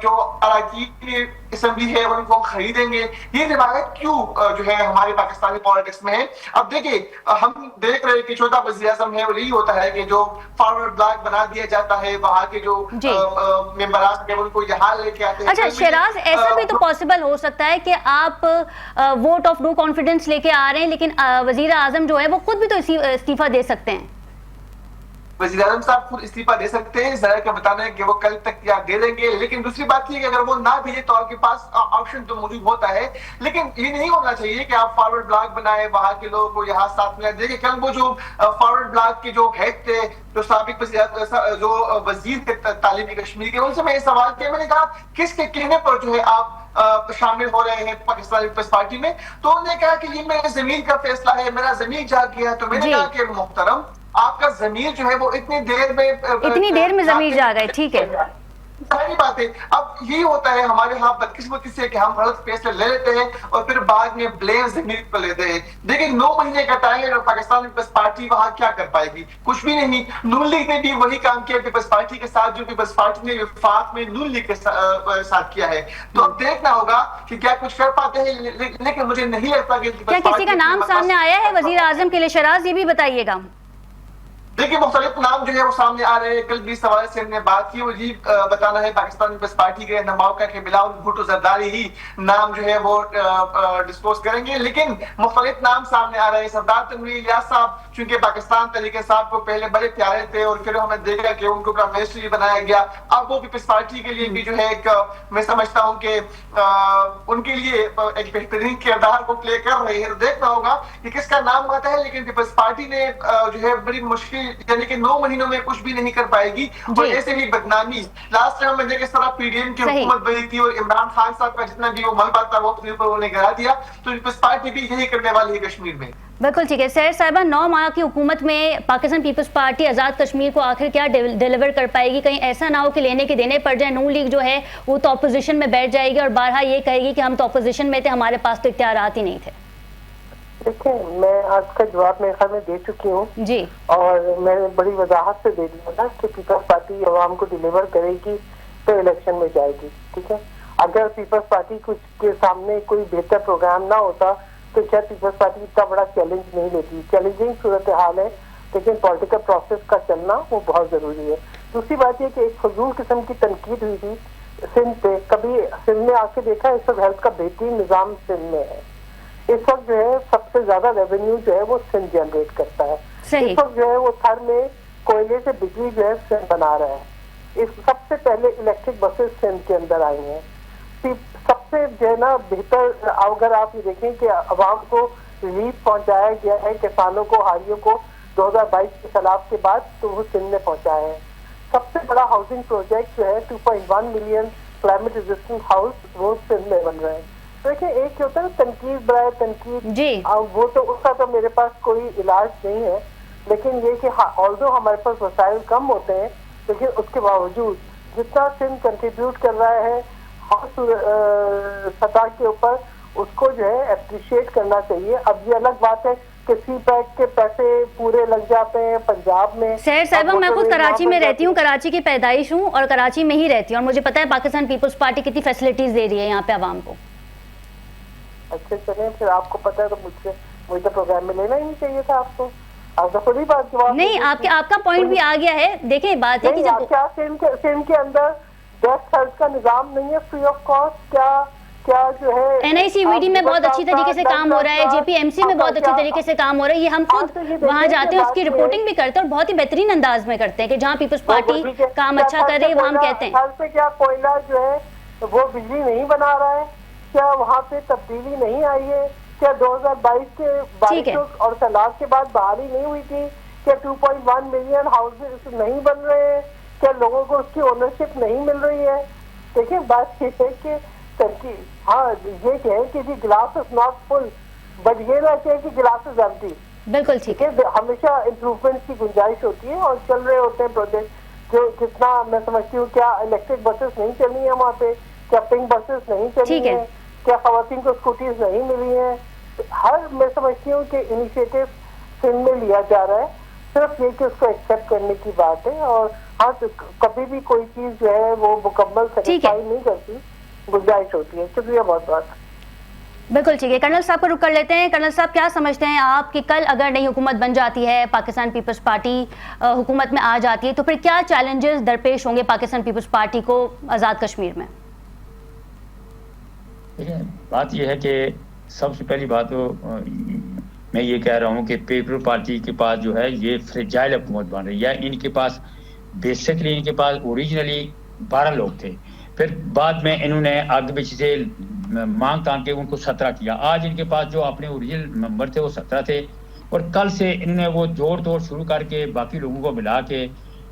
जो अराकीन असेंबली है उनको खरीदेंगे? ये रिवायत क्यों जो है हमारे पाकिस्तानी पॉलिटिक्स में है? अब देखिए हम देख रहे हैं कि चौथा वज़ीर आज़म है, और यही होता है कि जो फॉरवर्ड ब्लॉक बना दिया जाता है, वहाँ के जो मेंबरान है उनको यहाँ लेके आते हैं। अच्छा शराज, ऐसा भी तो पॉसिबल हो सकता है कि आप वोट ऑफ नो कॉन्फिडेंस लेके आ रहे हैं, लेकिन वज़ीर आज़म जो है वो खुद भी तो इस्तीफा दे सकते हैं। वज़ीर आज़म साहब खुद इस्तीफा दे सकते हैं, ज़रा का बताना है कि वो कल तक या दे देंगे। लेकिन दूसरी बात ये कि अगर वो ना भेजे तो आपके पास ऑप्शन तो मौजूद होता है, लेकिन ये नहीं होना चाहिए कि आप फॉरवर्ड ब्लॉक बनाए, वहां के लोगों को यहाँ साथ में। देखिए कल वो जो फॉरवर्ड ब्लॉक के जो हेड थे, जो साबिक जो वजीर थे तालीमी कश्मीर के, उनसे मैं सवाल किया, मैंने कहा किसके कहने पर जो है आप शामिल हो रहे हैं पाकिस्तान पीपल्स पार्टी में? तो उन्होंने कहा कि ये मेरे जमीन का फैसला है, मेरा जमीन जाग गया। तो मैंने कहा कि मोहतरम आपका जमीर जो है वो इतनी देर में जमीर जा गए, ठीक है, सारी बात है। अब यही होता है हमारे यहाँ बदकिस्मती से कि हम गलत फैसले ले लेते हैं और फिर बाद में ब्लेम जमीर पर लेते हैं। देखिए 9 महीने का टाइम है, पाकिस्तान पीपल्स पार्टी वहां क्या कर पाएगी? कुछ भी नहीं। नून लीग ने भी वही काम किया पीपल्स पार्टी के साथ जो पीपल्स पार्टी ने वफाक में नून लीग के साथ किया है। तो अब देखना होगा कि क्या कुछ कर पाते हैं, लेकिन मुझे नहीं लगता कि क्या किसी का नाम सामने आया है वजीर आजम के लिए? शराज ये भी बताइएगा। देखिए मुख्तलिफ नाम जो है वो सामने आ रहे हैं। कल भी सवाल से हमने बात की, वो जी बताना है पाकिस्तान पीपल्स पार्टी के नमाओं का कि बिलावल भुट्टो जरदारी ही नाम जो है वो डिस्क्लोज करेंगे, लेकिन मुख्तलिफ नाम सामने आ रहे हैं। सरदार तनवीर इलियास साहब चूंकि पाकिस्तान तहरीक साहब को पहले बड़े प्यारे थे और फिर हमें देखा कि उनको प्राइम मिनिस्टर भी बनाया गया, अब वो पीपल्स पार्टी के लिए भी जो है एक मैं समझता हूँ कि उनके लिए एक बेहतरीन किरदार को प्ले कर रही है। तो देखना होगा कि किसका नाम आता है, लेकिन पीपल्स पार्टी ने जो है बड़ी मुश्किल यानी कि 9 महीनों में कुछ भी नहीं कर पाएगी। और ऐसे भी बदनामी लास्ट टाइम हमने देखा सारा पीडीएम की हुकूमत बनी थी और इमरान खान साहब का जितना भी वो मलबा था वो अपने ऊपर उन्हें गिरा दिया। तो पीपल्स पार्टी भी यही करने वाली है कश्मीर में। बिल्कुल ठीक है। सैर साहिबा, 9 माह की हुकूमत में पाकिस्तान पीपल्स पार्टी आज़ाद कश्मीर को आखिर क्या डिलीवर कर पाएगी? कहीं ऐसा ना हो कि लेने के देने पड़ जाए, नून लीग जो है वो तो अपोजिशन में बैठ जाएगी और बारहा ये कहेगी कि हम तो अपोजिशन में थे, हमारे पास तो इख्तियारात ही नहीं थे। देखिए, मैं आज का जवाब मेरे ख्याल में दे चुकी हूँ जी। और मैंने बड़ी वजाहत से दे दिया ना कि पीपल्स पार्टी आवाम को डिलीवर करेगी तो इलेक्शन में जाएगी, ठीक है। अगर पीपल्स पार्टी कुछ के सामने कोई बेहतर प्रोग्राम ना होता तो शायद पीपल्स पार्टी इतना बड़ा चैलेंज नहीं लेती। चैलेंजिंग सूरत हाल है, लेकिन पॉलिटिकल प्रोसेस का चलना वो बहुत जरूरी है। दूसरी बात यह कि एक फजूल किस्म की तनकीद हुई थी सिंध पे, कभी सिंध में आके देखा इस वक्त हेल्थ का बेहतरीन निजाम सिंध में है। इस वक्त जो है सबसे ज्यादा रेवेन्यू जो है वो सिंध जनरेट करता है। सही। इस वक्त जो है वो थर में कोयले से बिजली जो है सिंध बना रहा है। इस सबसे पहले इलेक्ट्रिक बसेस सिंध के अंदर आई हैं। सबसे जो है ना बेहतर, अगर आप ये देखें कि अवाम को रिलीफ पहुंचाया गया है, किसानों को, हारियों को 2022 के सैलाब के बाद, तो वो सिंध में पहुंचाया है। सबसे बड़ा हाउसिंग प्रोजेक्ट जो है 2.1 मिलियन क्लाइमेट रेजिस्टेंट हाउस वो सिंध में बन रहे हैं। तो देखिए, एक होता है तनकीद बराए तनकीद जी। वो तो उसका तो मेरे पास कोई इलाज नहीं है, लेकिन ये कि ऑल्दो हमारे पास वसाइल कम होते हैं, लेकिन उसके बावजूद जितना सिंध कंट्रीब्यूट कर रहा है हर सतह के ऊपर, उसको जो है अप्रिशिएट करना चाहिए। अब ये अलग बात है कि सीपैक के पैसे पूरे लग जाते हैं पंजाब में। सैर साहिबा, मैं खुद कराची में रहती हूँ, कराची की पैदाइश हूँ और कराची में ही रहती हूँ, और मुझे पता है पाकिस्तान पीपल्स पार्टी कितनी फैसिलिटीज दे रही है यहाँ पे आवाम को। अच्छा चलिए, फिर आपको पता है तो मुझे तो प्रोग्राम में लेना ही नहीं चाहिए था आपको। आप तो खुद ही बात जवाब नहीं, आपका पॉइंट भी आ गया है। देखिए, बात है कि जब क्या सिंध के अंदर डेस्क हेल्थ का निजाम नहीं है फ्री ऑफ कॉस्ट? क्या जो है एनआईसीवीडी में बहुत अच्छी तरीके से काम हो रहा है, जेपीएमसी में बहुत अच्छी तरीके से काम हो रहा है। ये हम खुद वहाँ जाते हैं, उसकी रिपोर्टिंग भी करते हैं और बहुत ही बेहतरीन अंदाज में करते हैं कि जहाँ पीपल्स पार्टी काम अच्छा कर रही है वहाँ हम कहते हैं। हर पे क्या कोयला जो है वो बिजली नहीं बना रहा है? क्या वहाँ पे तब्दीली नहीं आई है? क्या 2022 के बारिशों और सैलाब के बाद बहाली नहीं हुई थी? क्या 2.1 मिलियन हाउसेस नहीं बन रहे हैं? क्या लोगों को उसकी ओनरशिप नहीं मिल रही है? देखिए, बात ये है कि हाँ, ये कहे कि जी गिलास इज नॉट फुल, बट ये ना कहे कि गिलास इज एम्प्टी। बिल्कुल ठीक है। हमेशा इम्प्रूवमेंट की गुंजाइश होती है और चल रहे होते हैं प्रोजेक्ट। जो कितना मैं समझती हूँ, क्या इलेक्ट्रिक बसेस नहीं चली है वहाँ पे? क्या पिंक बसेस नहीं चली है? क्या खवातीन को स्कूटीज नहीं मिली है? हर मैं समझती हूँ कि इनिशिएटिव सिंध में लिया जा रहा है, सिर्फ ये कि उसको एक्सेप्ट करने की बात है। और हाँ, तो कभी भी कोई चीज जो है वो मुकम्मल सेटिस्फाई नहीं करती, गुंजाइश होती है। शुक्रिया बहुत बहुत। बिल्कुल ठीक है। कर्नल साहब को रुक कर लेते हैं। कर्नल साहब, क्या समझते हैं आप कि कल अगर नई हुकूमत बन जाती है, पाकिस्तान पीपल्स पार्टी हुकूमत में आ जाती है, तो फिर क्या चैलेंजेस दरपेश होंगे पाकिस्तान पीपल्स पार्टी को आज़ाद कश्मीर में? देखिए, बात यह है कि सबसे पहली बात तो मैं ये कह रहा हूँ कि पीपल्स पार्टी के पास जो है ये फ्रेजाइल हुकूमत बन रही है। इनके पास बेसिकली इनके पास ओरिजिनली 12 लोग थे, फिर बाद में इन्होंने आगे पीछे से मांग तांग के उनको 17 किया। आज इनके पास जो अपने ओरिजिनल मेंबर थे वो 17 थे, और कल से इन्होंने वो जोड़ तोड़ शुरू करके बाकी लोगों को मिला के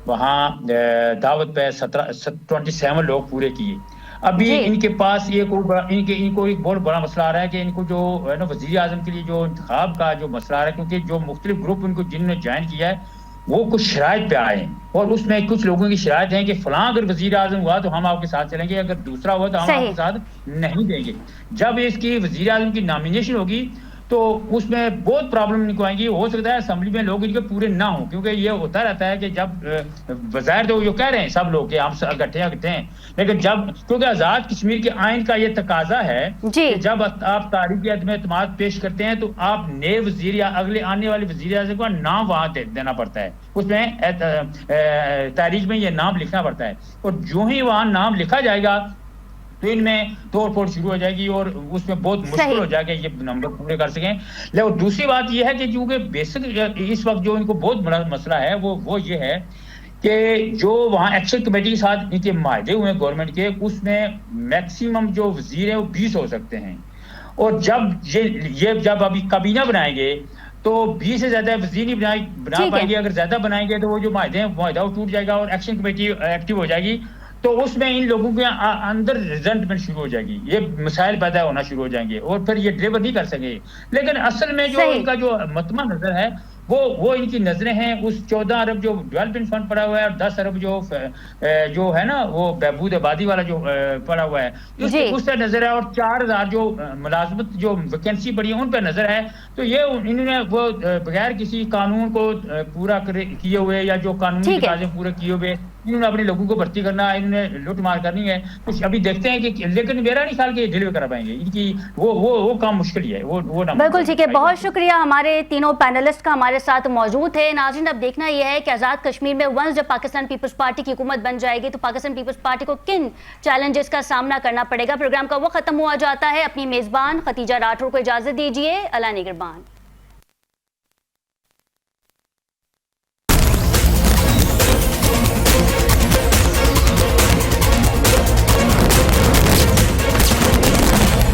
वहाँ दावत पे 27 लोग पूरे किए। अभी इनके पास ये इनको एक बहुत बड़ा मसला आ रहा है कि इनको जो है ना वजीर आजम के लिए जो इंतखाब का जो मसला आ रहा है, क्योंकि जो मुख्तलिफ ग्रुप इनको जिन्होंने ज्वाइन किया है वो कुछ शराइत पे आए हैं, और उसमें कुछ लोगों की शराइत है कि फलां अगर वजीर आजम हुआ तो हम आपके साथ चलेंगे, अगर दूसरा हुआ तो हम आपके साथ नहीं देंगे। जब इसकी वजीर आजम की नॉमिनेशन होगी तो उसमें बहुत प्रॉब्लम इनको आएंगी। हो सकता है असेंबली में लोग इनके पूरे ना हो, क्योंकि ये होता रहता है कि जब वज़ायर तो जो कह रहे हैं सब लोग कि हम इकट्ठे हैं, लेकिन जब क्योंकि आज़ाद कश्मीर के आइन का ये तकाजा है कि जब आप तारीख अदम एतमाद पेश करते हैं तो आप नए वजीर या अगले आने वाले वजीर आज़म का नाम वहाँ देना पड़ता है, उसमें तारीख में ये नाम लिखना पड़ता है, और जो ही वहाँ नाम लिखा जाएगा तो इनमें तोड़ फोड़ शुरू हो जाएगी और उसमें बहुत मुश्किल हो जाएगा ये नंबर पूरे कर सकें। लेकिन दूसरी बात ये है कि क्योंकि बेसिक इस वक्त जो इनको बहुत बड़ा मसला है वो ये है कि जो वहाँ एक्शन कमेटी के साथ इनके माहदे हुए हैं गवर्नमेंट के, उसमें मैक्सिमम जो वजीर है वो 20 हो सकते हैं, और जब ये जब अभी काबीना बनाएंगे तो 20 से ज्यादा वजीर नहीं बना पाएंगे। अगर ज्यादा बनाएंगे तो वो जो माहदे हैं माहदा वो टूट जाएगा और एक्शन कमेटी एक्टिव हो जाएगी, तो उसमें इन लोगों के अंदर रिजल्टमेंट शुरू हो जाएगी, ये मसाइल पैदा होना शुरू हो जाएंगे और फिर ये डिलीवर नहीं कर सकेंगे। लेकिन असल में जो इनका जो मतमा नजर है वो इनकी नजरें हैं उस 14 अरब जो डेवलपमेंट फंड पड़ा हुआ है और 10 अरब जो है ना वो बहबूद आबादी वाला जो पड़ा हुआ है उस पर नजर है, और 4000 जो मुलाजमत जो वैकेंसी पड़ी है उन पर नजर है। तो ये इन्होंने वो बगैर किसी कानून को पूरा किए हुए या जो कानूनी तकाजे पूरे किए हुए इन्होंने अपने लोगों को भर्ती करना, इन्होंने लूटमार करनी है। कुछ अभी देखते हैं कि, लेकिन मेरा नहीं ख्याल कि ये डिलीवर कर पाएंगे, इनकी वो काम मुश्किल ही है। वो ना बिल्कुल ठीक है, बहुत शुक्रिया हमारे तीनों पैनलिस्ट का हमारे साथ मौजूद थे। नाज़रीन, अब देखना यह है कि आज़ाद कश्मीर में वंस जब पाकिस्तान पीपल्स पार्टी की हुकूमत बन जाएगी तो पाकिस्तान पीपल्स पार्टी को किन चैलेंजेस का सामना करना पड़ेगा। प्रोग्राम का वो खत्म हुआ जाता है। अपनी मेजबान खतीजा राठौर को इजाजत दीजिए। अला निगरबान।